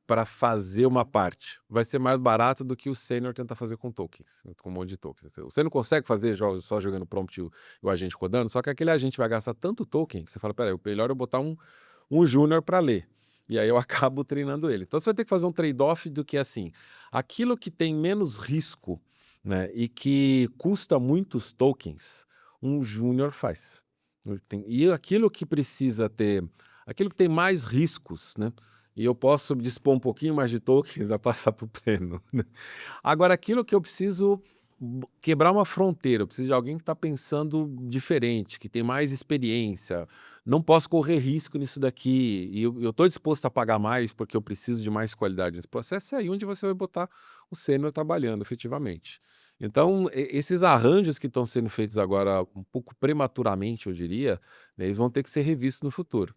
para fazer uma parte vai ser mais barato do que o sênior tentar fazer com tokens, com um monte de tokens. Você não consegue fazer só jogando prompt e o agente rodando, só que aquele agente vai gastar tanto token que você fala, peraí, o melhor é eu botar um júnior para ler. E aí eu acabo treinando ele. Então você vai ter que fazer um trade-off do que assim, aquilo que tem menos risco, né, e que custa muitos tokens, um júnior faz. E aquilo que precisa ter, aquilo que tem mais riscos, né? E eu posso dispor um pouquinho mais de tokens para passar para o pleno, né? Agora, aquilo que eu preciso quebrar uma fronteira, eu preciso de alguém que está pensando diferente, que tem mais experiência, não posso correr risco nisso daqui, e eu estou disposto a pagar mais porque eu preciso de mais qualidade nesse processo, é aí onde você vai botar o sênior trabalhando efetivamente. Então, esses arranjos que estão sendo feitos agora um pouco prematuramente, eu diria, né, eles vão ter que ser revistos no futuro.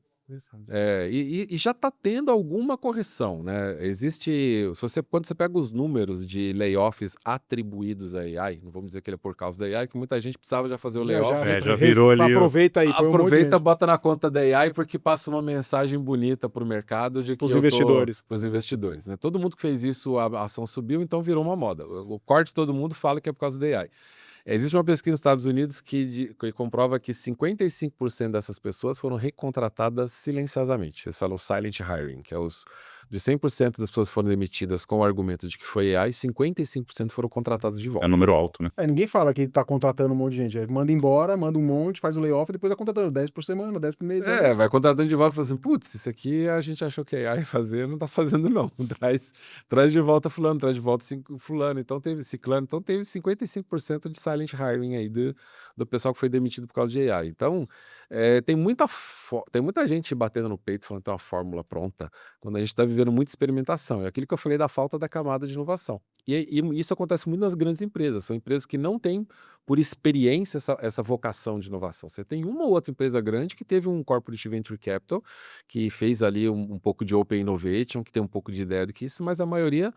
E já está tendo alguma correção, né? Quando você pega os números de layoffs atribuídos à AI, não vamos dizer que ele é por causa da AI, que muita gente precisava já fazer o layoff. Já virou ali Aproveita aí, põe um monte de Aproveita, gente. bota na conta da AI porque passa uma mensagem bonita para o mercado de que Pros investidores. Para os investidores, né? Todo mundo que fez isso, a ação subiu, então virou uma moda. O corte todo mundo fala que é por causa da AI. Existe uma pesquisa nos Estados Unidos que comprova que 55% dessas pessoas foram recontratadas silenciosamente. Eles falam silent hiring, que é de 100% das pessoas que foram demitidas com o argumento de que foi AI, 55% foram contratadas de volta. É número alto, né? Ninguém fala que tá contratando um monte de gente. Manda embora, manda um monte, faz o layoff e depois tá contratando 10 por semana, 10 por mês. Vai contratando de volta e fala assim, putz, isso aqui a gente achou que AI ia fazer, não tá fazendo não. Traz de volta fulano, traz de volta fulano, então teve ciclano, então teve 55% de silent hiring aí do pessoal que foi demitido por causa de AI. Então, tem muita gente batendo no peito falando que tem uma fórmula pronta, quando a gente está vivendo muita experimentação. É aquilo que eu falei da falta da camada de inovação. E isso acontece muito nas grandes empresas. São empresas que não têm, por experiência, essa vocação de inovação. Você tem uma ou outra empresa grande que teve um corporate venture capital, que fez ali um pouco de open innovation, que tem um pouco de ideia do que isso, mas a maioria,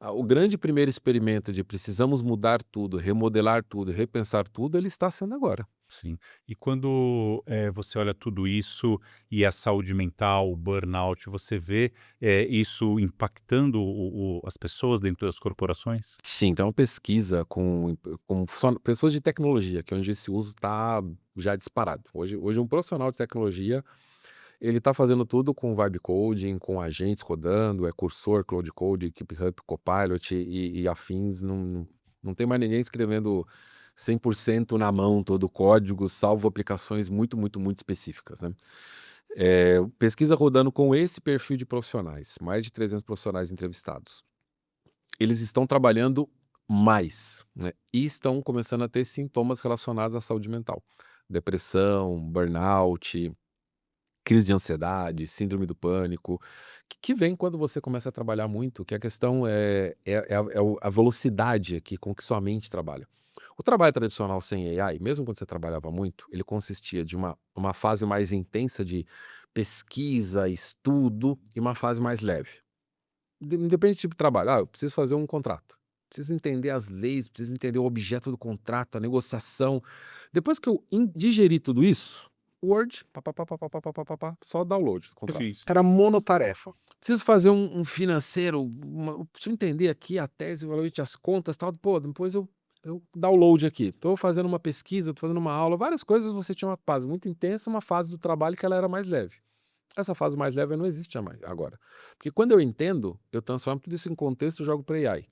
o grande primeiro experimento de precisamos mudar tudo, remodelar tudo, repensar tudo, ele está sendo agora. Sim. E quando você olha tudo isso e a saúde mental, o burnout, você vê isso impactando as pessoas dentro das corporações? Sim, tem uma pesquisa com pessoas de tecnologia, que é onde esse uso está já disparado. Hoje um profissional de tecnologia, ele está fazendo tudo com vibe coding, com agentes rodando, cursor, cloud code, GitHub, Copilot e afins. Não tem mais ninguém escrevendo 100% na mão todo o código, salvo aplicações muito, muito, muito específicas, né? Pesquisa rodando com esse perfil de profissionais, mais de 300 profissionais entrevistados. Eles estão trabalhando mais, né? E estão começando a ter sintomas relacionados à saúde mental. Depressão, burnout, crise de ansiedade, síndrome do pânico, que vem quando você começa a trabalhar muito, que a questão é a velocidade com que sua mente trabalha. O trabalho tradicional sem AI, mesmo quando você trabalhava muito, ele consistia de uma fase mais intensa de pesquisa, estudo, e uma fase mais leve. Independente do tipo de trabalho. Eu preciso fazer um contrato. preciso entender as leis, preciso entender o objeto do contrato, a negociação. Depois que eu digeri tudo isso, Word, só download do contrato. Difícil. Era monotarefa. Preciso fazer um financeiro, preciso entender aqui a tese, o valor, as contas, tal. Pô, depois eu download aqui. Estou fazendo uma pesquisa, estou fazendo uma aula, várias coisas. Você tinha uma fase muito intensa, uma fase do trabalho que ela era mais leve. Essa fase mais leve não existe mais agora. Porque quando eu entendo, eu transformo tudo isso em contexto e jogo para a AI.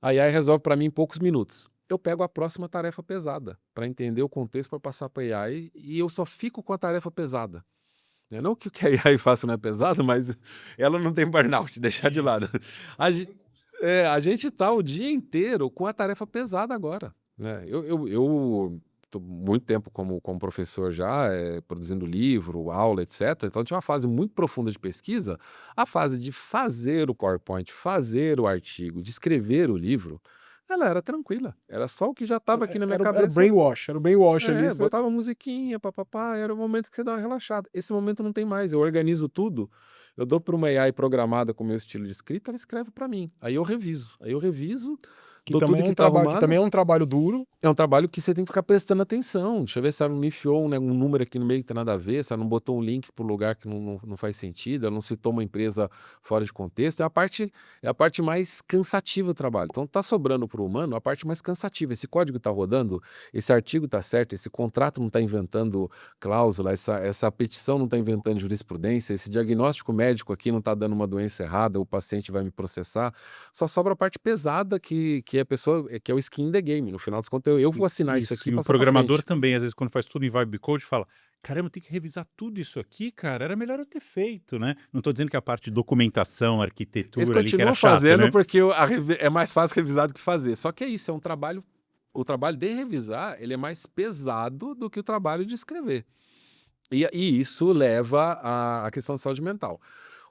A AI resolve para mim em poucos minutos. Eu pego a próxima tarefa pesada para entender o contexto, para passar para a AI, e eu só fico com a tarefa pesada. Não que o que a AI faça não é pesado, mas ela não tem burnout, deixar de lado. A gente está o dia inteiro com a tarefa pesada agora. Né? Eu estou muito tempo como professor já, produzindo livro, aula, etc. Então tinha uma fase muito profunda de pesquisa. A fase de fazer o PowerPoint, fazer o artigo, de escrever o livro, ela era tranquila. Era só o que já estava aqui na minha cabeça. Era o brainwash ali. Você... botava musiquinha, papapá, era o momento que você dá uma relaxada. Esse momento não tem mais. Eu organizo tudo, eu dou para uma AI programada com o meu estilo de escrita, ela escreve para mim. Aí eu reviso. Que dou também, tudo é um que tá trabalho, que arrumado. também é um trabalho duro. É um trabalho que você tem que ficar prestando atenção. Deixa eu ver se ela não nifiou um número aqui no meio que tem nada a ver, se ela não botou um link para o lugar que não faz sentido, ela não citou uma empresa fora de contexto. É a parte mais cansativa do trabalho. Então tá sobrando para o humano a parte mais cansativa. Esse código está rodando, esse artigo está certo, esse contrato não está inventando cláusula, essa petição não está inventando jurisprudência, esse diagnóstico médico aqui não está dando uma doença errada, o paciente vai me processar. Só sobra a parte pesada que a pessoa, que é o skin in the game. No final dos contos, eu vou assinar isso aqui. E o programador também, às vezes, quando faz tudo em Vibe Code, fala: caramba, tem que revisar tudo isso aqui, cara. Era melhor eu ter feito, né? Não estou dizendo que a parte de documentação, arquitetura Eles ali que era continuam chato, fazendo né? porque é mais fácil revisar do que fazer. Só que é isso, é um trabalho. O trabalho de revisar, ele é mais pesado do que o trabalho de escrever. E isso leva à questão de saúde mental.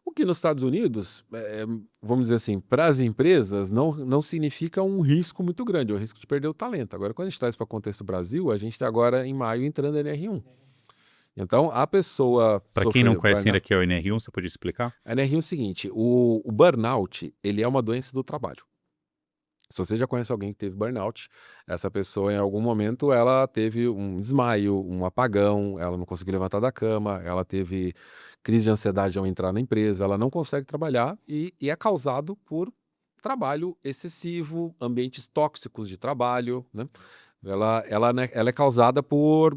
O que nos Estados Unidos, vamos dizer assim, para as empresas não significa um risco muito grande, é o risco de perder o talento. Agora, quando a gente traz para o contexto Brasil, a gente está agora em maio entrando em NR1. Então, a pessoa... Para quem não conhece ainda que é o NR1, você pode explicar? A NR1 é o seguinte, o burnout, ele é uma doença do trabalho. Se você já conhece alguém que teve burnout, essa pessoa em algum momento ela teve um desmaio, um apagão, ela não conseguiu levantar da cama, ela teve crise de ansiedade ao entrar na empresa, ela não consegue trabalhar e é causado por trabalho excessivo, ambientes tóxicos de trabalho, né? Ela é causada por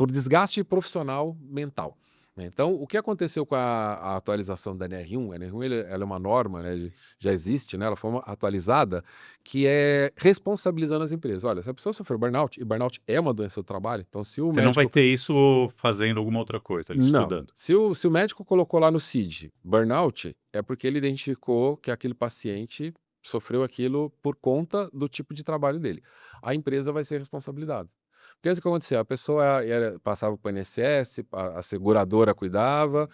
desgaste profissional mental. Então, o que aconteceu com a atualização da NR1? A NR1 ela é uma norma, né, já existe, né, ela foi atualizada, que é responsabilizando as empresas. Olha, se a pessoa sofreu burnout, e burnout é uma doença do trabalho, então se o Você médico... não vai ter isso fazendo alguma outra coisa, estudando. Se o médico colocou lá no CID burnout, é porque ele identificou que aquele paciente sofreu aquilo por conta do tipo de trabalho dele. A empresa vai ser responsabilizada. Porque o que aconteceu? A pessoa passava para o INSS, a seguradora cuidava.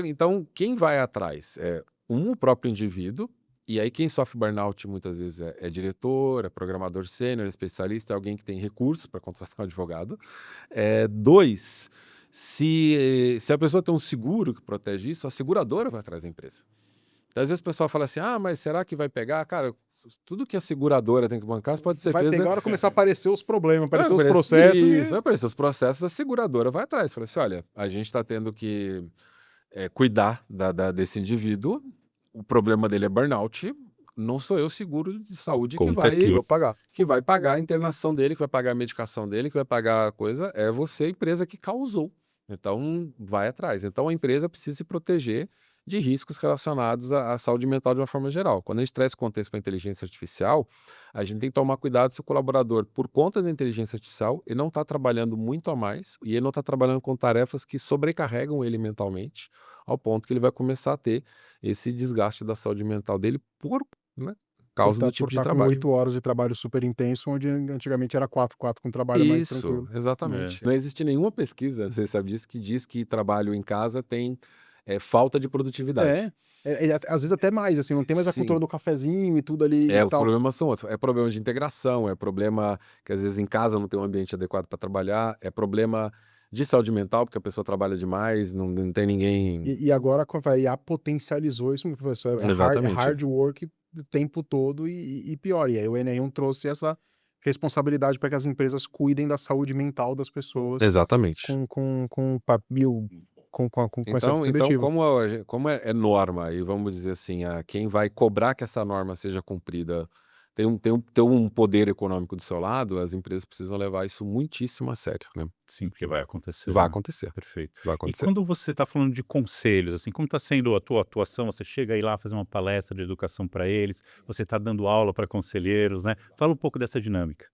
Então, quem vai atrás? O próprio indivíduo, e aí quem sofre burnout muitas vezes é diretor, é programador sênior, especialista, é alguém que tem recursos para contratar um advogado. Dois, se a pessoa tem um seguro que protege isso, a seguradora vai atrás da empresa. Então, às vezes o pessoal fala assim, mas será que vai pegar? Cara, tudo que a seguradora tem que bancar, você pode ter certeza... Vai pegar hora começar a aparecer os problemas, aparecer os processos. Isso, vai aparecer os processos, a seguradora vai atrás. Fala assim, olha, a gente está tendo que cuidar desse indivíduo, o problema dele é burnout, não sou eu seguro de saúde que vai pagar a internação dele, que vai pagar a medicação dele, que vai pagar a coisa, é você, a empresa que causou. Então, vai atrás. Então, a empresa precisa se proteger de riscos relacionados à saúde mental de uma forma geral. Quando a gente traz contexto para a inteligência artificial, a gente tem que tomar cuidado se o colaborador, por conta da inteligência artificial, ele não está trabalhando muito a mais e ele não está trabalhando com tarefas que sobrecarregam ele mentalmente, ao ponto que ele vai começar a ter esse desgaste da saúde mental dele por causa do tipo de trabalho. 8 horas de trabalho super intenso, onde antigamente era 4 com trabalho mais tranquilo. Isso, exatamente. Não existe nenhuma pesquisa, você sabe disso, que diz que trabalho em casa tem... falta de produtividade. Às vezes até mais, assim, não tem mais a cultura do cafezinho e tudo ali. Os problemas são outros. É problema de integração, é problema que às vezes em casa não tem um ambiente adequado para trabalhar, é problema de saúde mental, porque a pessoa trabalha demais, não tem ninguém... E agora a IA potencializou isso, é hard work o tempo todo e pior. E aí o NR1 trouxe essa responsabilidade para que as empresas cuidem da saúde mental das pessoas Exatamente. com o papel, com esse Então, objetivo. como é norma, e vamos dizer assim, quem vai cobrar que essa norma seja cumprida tem um poder econômico do seu lado, as empresas precisam levar isso muitíssimo a sério, né? Sim, porque vai acontecer, Vai né? acontecer, Perfeito. vai E acontecer. quando você está falando de conselhos, assim, como está sendo a tua atuação? Você chega aí lá fazer uma palestra de educação para eles, você está dando aula para conselheiros, né? Fala um pouco dessa dinâmica.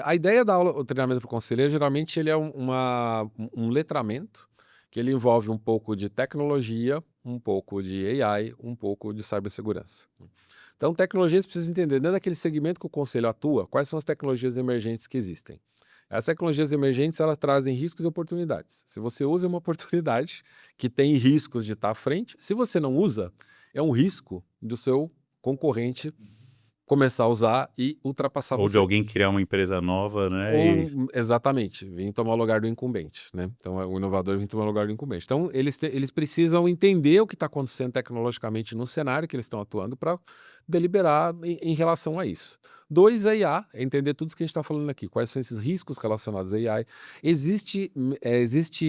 A ideia da aula, o treinamento para o conselheiro, geralmente ele é um letramento que ele envolve um pouco de tecnologia, um pouco de AI, um pouco de cibersegurança. Então, tecnologia você precisa entender, dentro daquele segmento que o conselho atua, quais são as tecnologias emergentes que existem. As tecnologias emergentes, elas trazem riscos e oportunidades. Se você usa uma oportunidade que tem riscos de estar à frente, se você não usa, é um risco do seu concorrente começar a usar e ultrapassar Ou de você. alguém criar uma empresa nova, né? Exatamente, vir tomar o lugar do incumbente, né? Então, o inovador vem tomar o lugar do incumbente. Então, eles precisam entender o que está acontecendo tecnologicamente no cenário que eles estão atuando para deliberar em relação a isso. 2, a IA, é entender tudo isso que a gente está falando aqui, quais são esses riscos relacionados à AI. Existe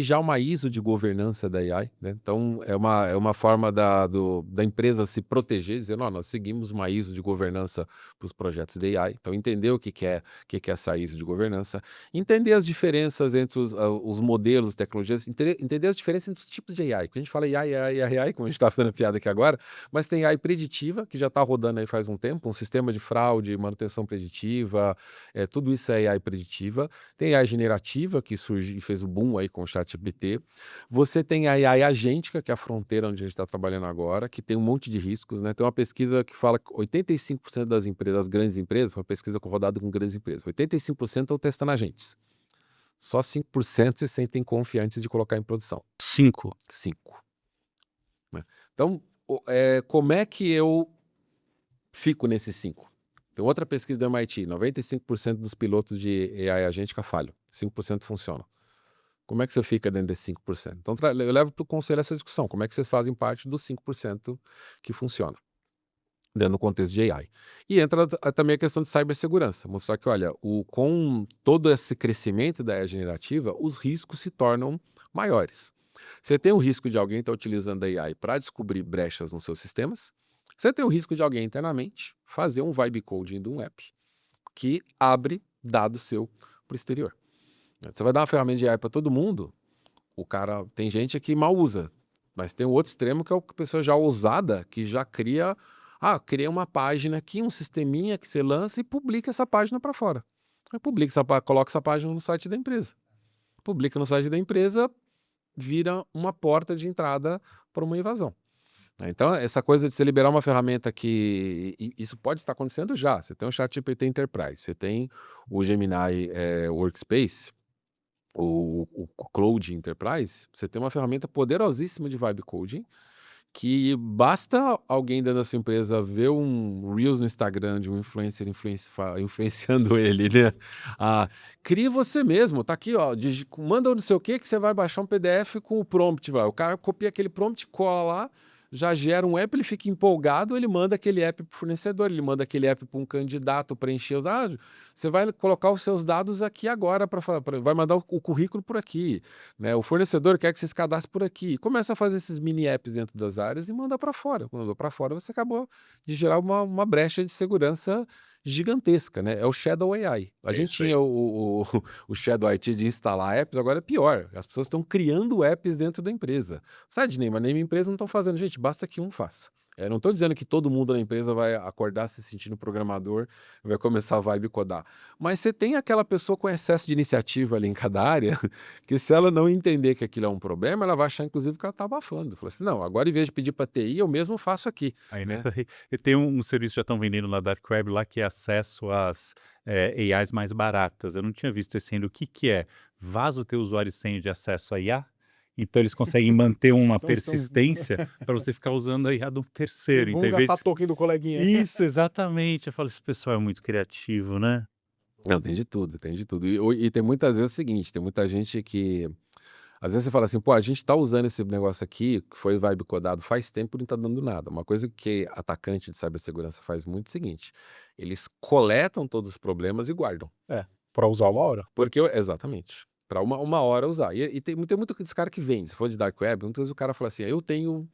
já uma ISO de governança da AI, né? Então, é uma forma da empresa se proteger, dizendo, nós seguimos uma ISO de governança para os projetos de AI. Então, entender o que é essa ISO de governança, entender as diferenças entre os modelos, tecnologias, entender as diferenças entre os tipos de AI. Quando a gente fala AI, como a gente está fazendo piada aqui agora, mas tem AI preditiva, que já está rodando aí faz um tempo, um sistema de fraude, manutenção preditiva, tudo isso é AI preditiva. Tem AI generativa, que surgiu e fez o boom aí com o ChatGPT. Você tem a AI agêntica, que é a fronteira onde a gente está trabalhando agora, que tem um monte de riscos, né? Tem uma pesquisa que fala que 85% das empresas, das grandes empresas, uma pesquisa rodada com grandes empresas, 85% estão testando agentes. Só 5% se sentem confiantes de colocar em produção. 5. 5. Né? Então, como é que eu fico nesses 5? Tem outra pesquisa do MIT, 95% dos pilotos de AI agêntica falham, 5% funcionam. Como é que você fica dentro desses 5%? Então, eu levo para o conselho essa discussão. Como é que vocês fazem parte dos 5% que funciona? Dentro do contexto de AI. E entra também a questão de cibersegurança. Mostrar que, olha, com todo esse crescimento da AI generativa, os riscos se tornam maiores. Você tem o risco de alguém estar utilizando a AI para descobrir brechas nos seus sistemas. Você tem o risco de alguém internamente fazer um vibe coding de um app que abre dado seu para o exterior. Você vai dar uma ferramenta de AI para todo mundo, tem gente que mal usa, mas tem o outro extremo que é a pessoa já ousada, que já cria uma página aqui, um sisteminha que você lança e publica essa página para fora. Coloca essa página no site da empresa. Publica no site da empresa, vira uma porta de entrada para uma invasão. Então, essa coisa de você liberar uma ferramenta isso pode estar acontecendo já. Você tem o ChatGPT Enterprise, você tem o Gemini Workspace, o Cloud Enterprise, você tem uma ferramenta poderosíssima de vibe coding, que basta alguém dentro da sua empresa ver um Reels no Instagram de um influencer influenciando ele, né? Crie você mesmo, tá aqui, ó, manda não sei o que você vai baixar um PDF com o prompt lá. O cara copia aquele prompt, cola lá, já gera um app, ele fica empolgado, ele manda aquele app para o fornecedor, ele manda aquele app para um candidato preencher os dados. Você vai colocar os seus dados aqui agora, vai mandar o currículo por aqui, né? O fornecedor quer que você se cadastre por aqui. Começa a fazer esses mini apps dentro das áreas e manda para fora. Quando mandou para fora, você acabou de gerar uma brecha de segurança gigantesca, né? É o Shadow AI. A gente tinha o Shadow IT de instalar apps, agora é pior. As pessoas estão criando apps dentro da empresa. Sabe, mas nenhuma empresa não estão fazendo. Gente, basta que um faça. Não estou dizendo que todo mundo na empresa vai acordar se sentindo programador e vai começar a vibe codar. Mas você tem aquela pessoa com excesso de iniciativa ali em cada área, que se ela não entender que aquilo é um problema, ela vai achar, inclusive, que ela está abafando. Fala assim, não, agora em vez de pedir para TI, eu mesmo faço aqui. Aí, né? Tem um serviço que já estão vendendo na Dark Web lá, que é acesso às AIs mais baratas. Eu não tinha visto esse ainda. O que é? Vaza o teu usuário e senha de acesso a IA? Então eles conseguem manter uma persistência para você ficar usando a IA do terceiro. Vamos gastar token do coleguinha. Isso, exatamente. Eu falo, esse pessoal é muito criativo, né? Não, tem de tudo, tem de tudo. E tem muitas vezes o seguinte, tem muita gente que Às vezes você fala assim, pô, a gente tá usando esse negócio aqui, que foi vibe codado faz tempo e não tá dando nada. Uma coisa que atacante de cibersegurança faz muito é o seguinte, eles coletam todos os problemas e guardam. Pra usar uma hora. Porque, exatamente, para uma hora usar. E tem muito desse cara que vende, se for de Dark Web, muitas vezes o cara fala assim, eu tenho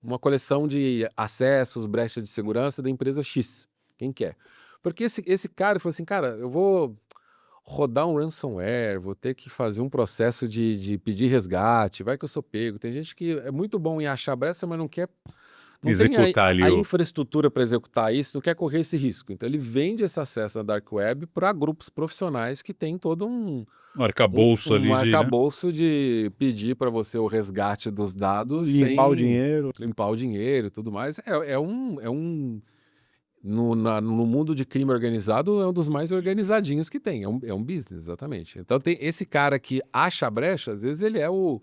uma coleção de acessos, brechas de segurança da empresa X, quem quer? Porque esse cara falou assim, cara, eu vou rodar um ransomware, vou ter que fazer um processo de pedir resgate, vai que eu sou pego. Tem gente que é muito bom em achar brecha, mas não tem Executar ali a o infraestrutura para executar isso, não quer correr esse risco. Então ele vende esse acesso na Dark Web para grupos profissionais que tem todo um arcabouço ali de, né? arcabouço de pedir para você o resgate dos dados Limpar o sem dinheiro. limpar o dinheiro e tudo mais. No mundo de crime organizado, é um dos mais organizadinhos que tem. É um business, exatamente. Então tem esse cara que acha a brecha, às vezes ele é o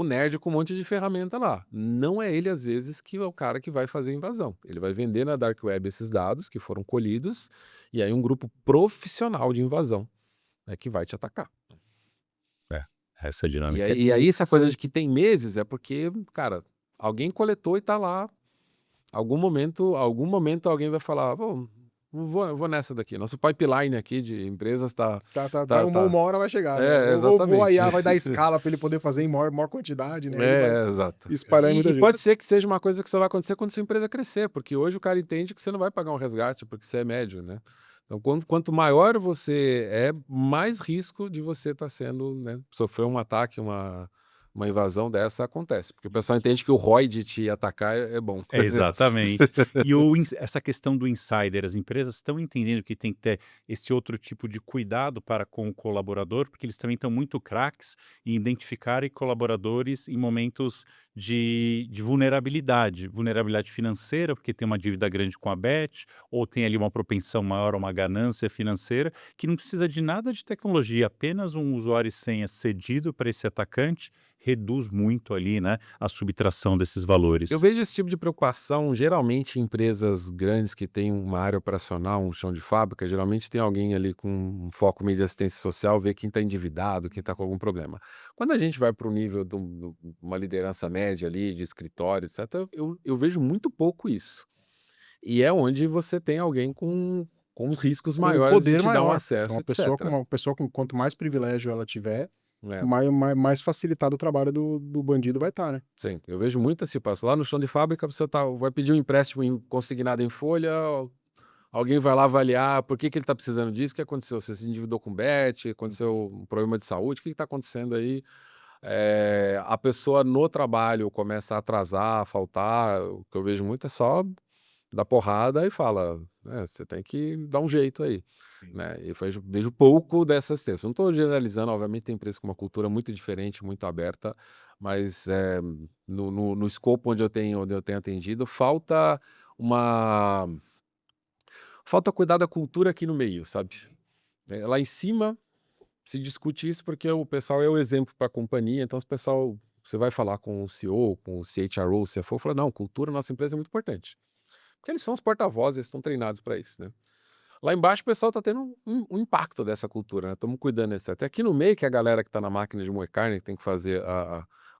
nerd com um monte de ferramenta lá. Não é ele, às vezes, que é o cara que vai fazer a invasão. Ele vai vender na Dark Web esses dados que foram colhidos, e aí um grupo profissional de invasão que vai te atacar. Essa E dinâmica. aí essa coisa de que tem meses é porque, cara, alguém coletou e tá lá. Algum momento alguém vai falar, pô, vou nessa daqui. Nosso pipeline aqui de empresas tá. Uma hora vai chegar, É, né? exatamente. A IA vai dar escala pra ele poder fazer em maior quantidade, né? Ele vai Exato. espalhar em muita E gente. pode ser que seja uma coisa que só vai acontecer quando sua empresa crescer, porque hoje o cara entende que você não vai pagar um resgate porque você é médio, né? Então, quanto maior você é, mais risco de você estar sendo, né, sofrer um ataque, uma invasão dessa acontece. Porque o pessoal entende que o ROI de te atacar é bom. Exatamente. E essa questão do insider, as empresas estão entendendo que tem que ter esse outro tipo de cuidado para com o colaborador, porque eles também estão muito craques em identificarem colaboradores em momentos de vulnerabilidade financeira, porque tem uma dívida grande com a Bet, ou tem ali uma propensão maior a uma ganância financeira, que não precisa de nada de tecnologia, apenas um usuário e senha cedido para esse atacante reduz muito ali, né, a subtração desses valores. Eu vejo esse tipo de preocupação, geralmente em empresas grandes que têm uma área operacional, um chão de fábrica, geralmente tem alguém ali com um foco meio de assistência social, ver quem está endividado, quem está com algum problema. Quando a gente vai para o nível de uma liderança média ali, de escritório, etc., eu vejo muito pouco isso. E é onde você tem alguém com os riscos Com maiores poder de te dar um maior. acesso, Uma etc. pessoa com quanto mais privilégio ela tiver, É. mais facilitado o trabalho do bandido vai estar, né? Sim, eu vejo muita situação. Lá no chão de fábrica, você vai pedir um empréstimo consignado em folha, alguém vai lá avaliar por que ele está precisando disso, o que aconteceu? Você se endividou com bet, aconteceu um problema de saúde, o que está acontecendo aí? A pessoa no trabalho começa a atrasar, a faltar, o que eu vejo muito é só dar porrada e fala, você tem que dar um jeito aí. Né? Eu vejo pouco dessa assistência. Não estou generalizando, obviamente tem empresas com uma cultura muito diferente, muito aberta, mas no escopo onde eu tenho atendido, falta cuidar da cultura aqui no meio, sabe? Lá em cima se discute isso porque o pessoal é o exemplo para a companhia, então você vai falar com o CEO, com o CHRO, o CFO, fala, não, cultura na nossa empresa é muito importante. Porque eles são os porta-vozes, eles estão treinados para isso, né? Lá embaixo o pessoal está tendo um impacto dessa cultura, né? Estamos cuidando disso. Até aqui no meio, que é a galera que está na máquina de moer carne, que tem que fazer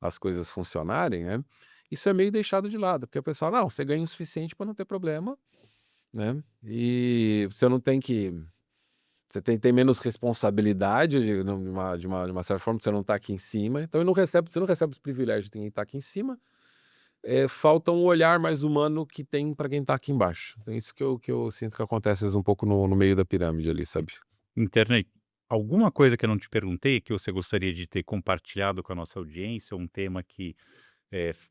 as coisas funcionarem, né? Isso é meio deixado de lado, porque o pessoal, não, você ganha o suficiente para não ter problema, né? E você não tem que... Você tem menos responsabilidade de uma certa forma, você não está aqui em cima, então você não recebe os privilégios de quem está aqui em cima. Falta um olhar mais humano que tem para quem está aqui embaixo. Então isso que eu sinto que acontece um pouco no meio da pirâmide ali, sabe? Internet, alguma coisa que eu não te perguntei, que você gostaria de ter compartilhado com a nossa audiência, um tema que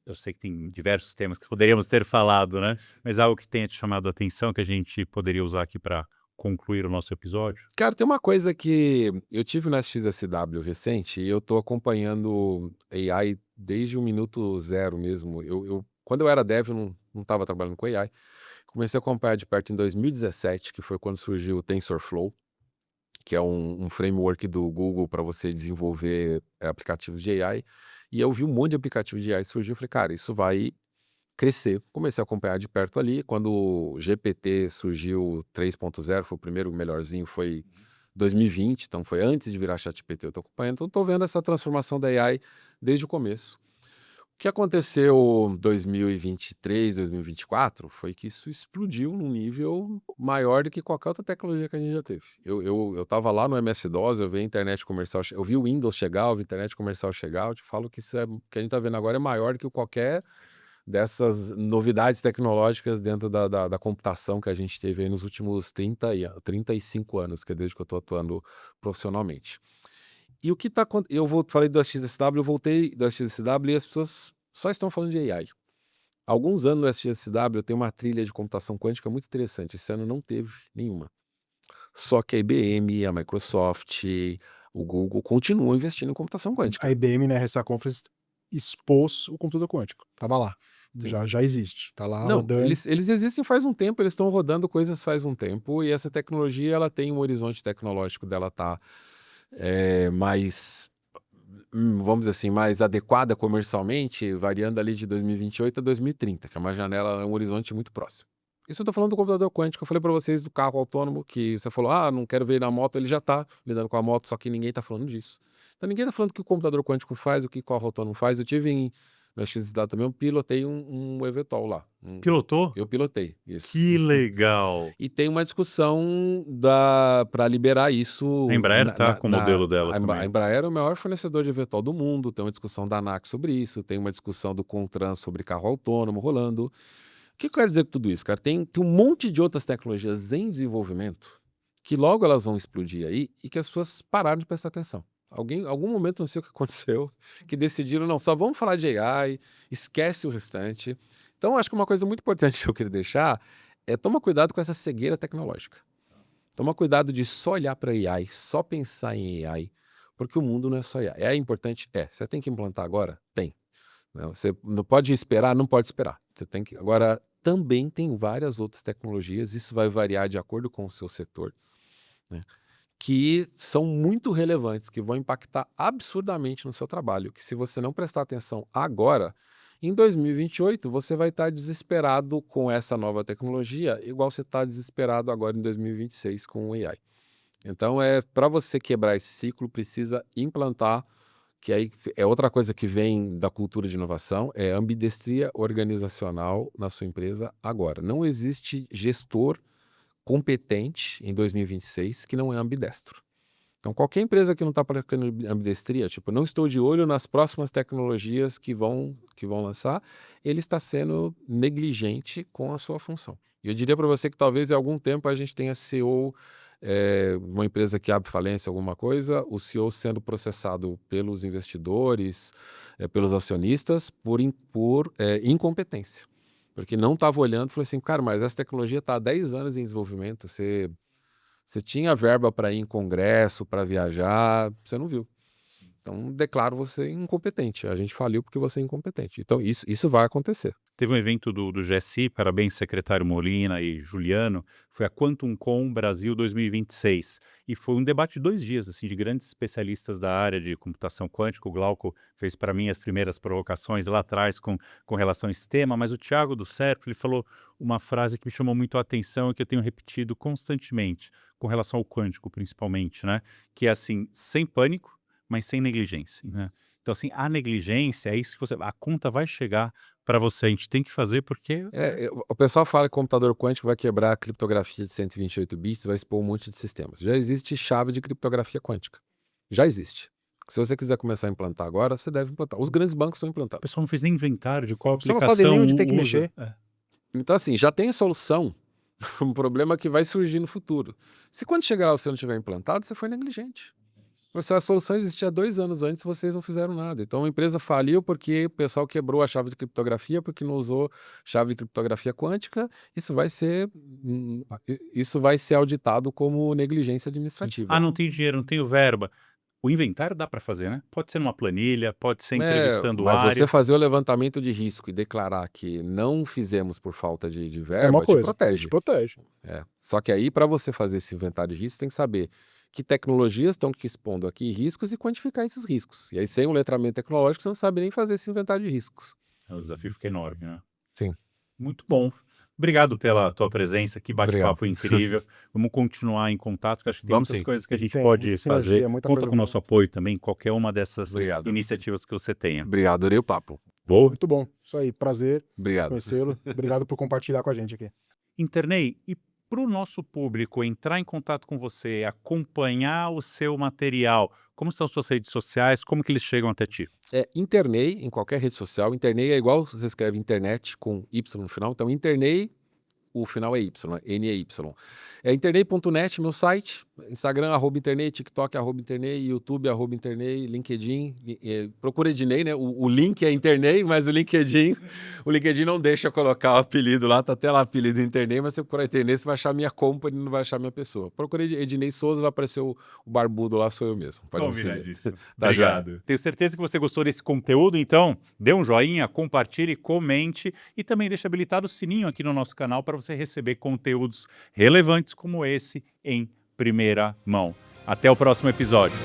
eu sei que tem diversos temas que poderíamos ter falado, né? Mas algo que tenha te chamado a atenção, que a gente poderia usar aqui para concluir o nosso episódio? Cara, tem uma coisa que eu tive na XSW recente e eu tô acompanhando AI desde o minuto zero mesmo. Quando eu era dev, eu não estava trabalhando com AI. Comecei a acompanhar de perto em 2017, que foi quando surgiu o TensorFlow, que é um framework do Google para você desenvolver aplicativos de AI. E eu vi um monte de aplicativos de AI surgir. Eu falei, cara, isso vai crescer. Comecei a acompanhar de perto ali. Quando o GPT surgiu 3.0, foi o primeiro melhorzinho, foi 2020, então foi antes de virar ChatGPT, eu estou acompanhando, então estou vendo essa transformação da AI desde o começo. O que aconteceu em 2023, 2024 foi que isso explodiu num nível maior do que qualquer outra tecnologia que a gente já teve. Eu estava lá no MS-DOS, eu vi a internet comercial, eu vi o Windows chegar, eu vi a internet comercial chegar, eu te falo que isso que a gente está vendo agora é maior do que qualquer dessas novidades tecnológicas dentro da computação que a gente teve aí nos últimos 35 anos, que é desde que eu estou atuando profissionalmente. E o que está acontecendo? Falei da XSW, eu voltei da XSW e as pessoas só estão falando de AI. Há alguns anos no XSW tem uma trilha de computação quântica muito interessante. Esse ano não teve nenhuma. Só que a IBM, a Microsoft, o Google continuam investindo em computação quântica. A IBM, né, essa conference expôs o computador quântico. Tava lá. Sim. Já existe. Tá lá Não, rodando. eles existem faz um tempo, eles estão rodando coisas faz um tempo, e essa tecnologia ela tem um horizonte tecnológico dela tá mais, vamos dizer assim, mais adequada comercialmente, variando ali de 2028 a 2030, que é uma janela, um horizonte muito próximo. Isso eu tô falando do computador quântico. Eu falei para vocês do carro autônomo, que você falou, não quero ver na moto, ele já tá lidando com a moto, só que ninguém tá falando disso. Então ninguém tá falando o que o computador quântico faz, o que o carro autônomo faz. Eu tive no XSW também, eu pilotei um eVTOL lá. Pilotou? Eu pilotei, isso. Que legal. E tem uma discussão para liberar isso. A Embraer tá com o modelo dela a também. Embraer é o maior fornecedor de eVTOL do mundo. Tem uma discussão da ANAC sobre isso. Tem uma discussão do CONTRAN sobre carro autônomo rolando. O que eu quero dizer com tudo isso, cara? Tem um monte de outras tecnologias em desenvolvimento que logo elas vão explodir aí e que as pessoas pararam de prestar atenção. Algum momento, não sei o que aconteceu, que decidiram, não, só vamos falar de AI, esquece o restante. Então, acho que uma coisa muito importante que eu queria deixar é tomar cuidado com essa cegueira tecnológica. Toma cuidado de só olhar para AI, só pensar em AI, porque o mundo não é só AI. É importante? Você tem que implantar agora? Tem. Você não pode esperar? Não pode esperar. Você tem que. Agora, também tem várias outras tecnologias, isso vai variar de acordo com o seu setor, né? Que são muito relevantes, que vão impactar absurdamente no seu trabalho, que se você não prestar atenção agora, em 2028 você vai estar desesperado com essa nova tecnologia, igual você está desesperado agora em 2026 com o AI. Então, para você quebrar esse ciclo, precisa implantar, que aí é outra coisa que vem da cultura de inovação, é ambidestria organizacional na sua empresa agora. Não existe gestor competente em 2026 que não é ambidestro. Então, qualquer empresa que não está praticando ambidestria, tipo, não estou de olho nas próximas tecnologias que vão lançar, ele está sendo negligente com a sua função. E eu diria para você que talvez em algum tempo a gente tenha CEO, uma empresa que abre falência, alguma coisa, o CEO sendo processado pelos investidores, pelos acionistas, por incompetência. Porque não estava olhando e falou assim, cara, mas essa tecnologia está há 10 anos em desenvolvimento, você tinha verba para ir em congresso, para viajar, você não viu. Então, declaro você incompetente. A gente faliu porque você é incompetente. Então, isso vai acontecer. Teve um evento do GSI, parabéns secretário Molina e Juliano, foi a QuantumCon Brasil 2026. E foi um debate de 2 dias, assim, de grandes especialistas da área de computação quântica. O Glauco fez para mim as primeiras provocações lá atrás com relação a esse tema, mas o Thiago do Serp, ele falou uma frase que me chamou muito a atenção e que eu tenho repetido constantemente, com relação ao quântico principalmente, né? Que é assim, sem pânico, mas sem negligência, né? Então, assim, a negligência é isso que a conta vai chegar para você, a gente tem que fazer porque... O pessoal fala que o computador quântico vai quebrar a criptografia de 128 bits, vai expor um monte de sistemas. Já existe chave de criptografia quântica. Já existe. Se você quiser começar a implantar agora, você deve implantar. Os grandes bancos estão implantando. O pessoal não fez nem inventário de qual Você não aplicação sabe nem onde tem que usa. mexer. Então, assim, já tem a solução. Um problema que vai surgir no futuro. Se quando chegar lá você não tiver implantado, você foi negligente. A solução existia 2 anos antes, vocês não fizeram nada. Então a empresa faliu porque o pessoal quebrou a chave de criptografia, porque não usou chave de criptografia quântica. Isso vai ser auditado como negligência administrativa. Não tem dinheiro, não tenho verba. O inventário dá para fazer, né? Pode ser numa planilha, pode ser entrevistando mas área. você fazer o levantamento de risco e declarar que não fizemos por falta de verba, É uma coisa. te protege. Te protege. Só que aí, para você fazer esse inventário de risco, tem que saber que tecnologias estão te expondo aqui riscos e quantificar esses riscos. E aí, sem um letramento tecnológico, você não sabe nem fazer esse inventário de riscos. O desafio fica enorme, né? Sim. Muito bom. Obrigado pela tua presença, que bate-papo Obrigado. incrível. Vamos continuar em contato, que acho que tem Vamos muitas sim. coisas que a gente Tem pode muita fazer. sinergia, muita Conta coisa com o nosso apoio também, em qualquer uma dessas Obrigado. iniciativas que você tenha. Obrigado, adorei o papo. Boa. Muito bom. Isso aí, prazer Obrigado. conhecê-lo. Obrigado por compartilhar com a gente aqui. Internei, e para o nosso público entrar em contato com você, acompanhar o seu material, como são suas redes sociais, como que eles chegam até ti? Internei em qualquer rede social. Internei é igual você escreve internet com Y no final. Então, internei, o final é Y, N-E-Y. É internei.net, meu site. Instagram, @internei, TikTok, @internei, YouTube, @internei, LinkedIn. Procura Ednei, né? O link é internei, mas o LinkedIn não deixa eu colocar o apelido lá. Tá até lá apelido internei, mas se você procurar internei, você vai achar minha company, não vai achar minha pessoa. Procura Ednei Souza, vai aparecer o barbudo lá, sou eu mesmo. Pode me seguir. Combinadíssimo. Tá, Obrigado. Tenho certeza que você gostou desse conteúdo, então dê um joinha, compartilhe, comente e também deixe habilitado o sininho aqui no nosso canal para você receber conteúdos relevantes como esse em primeira mão. Até o próximo episódio.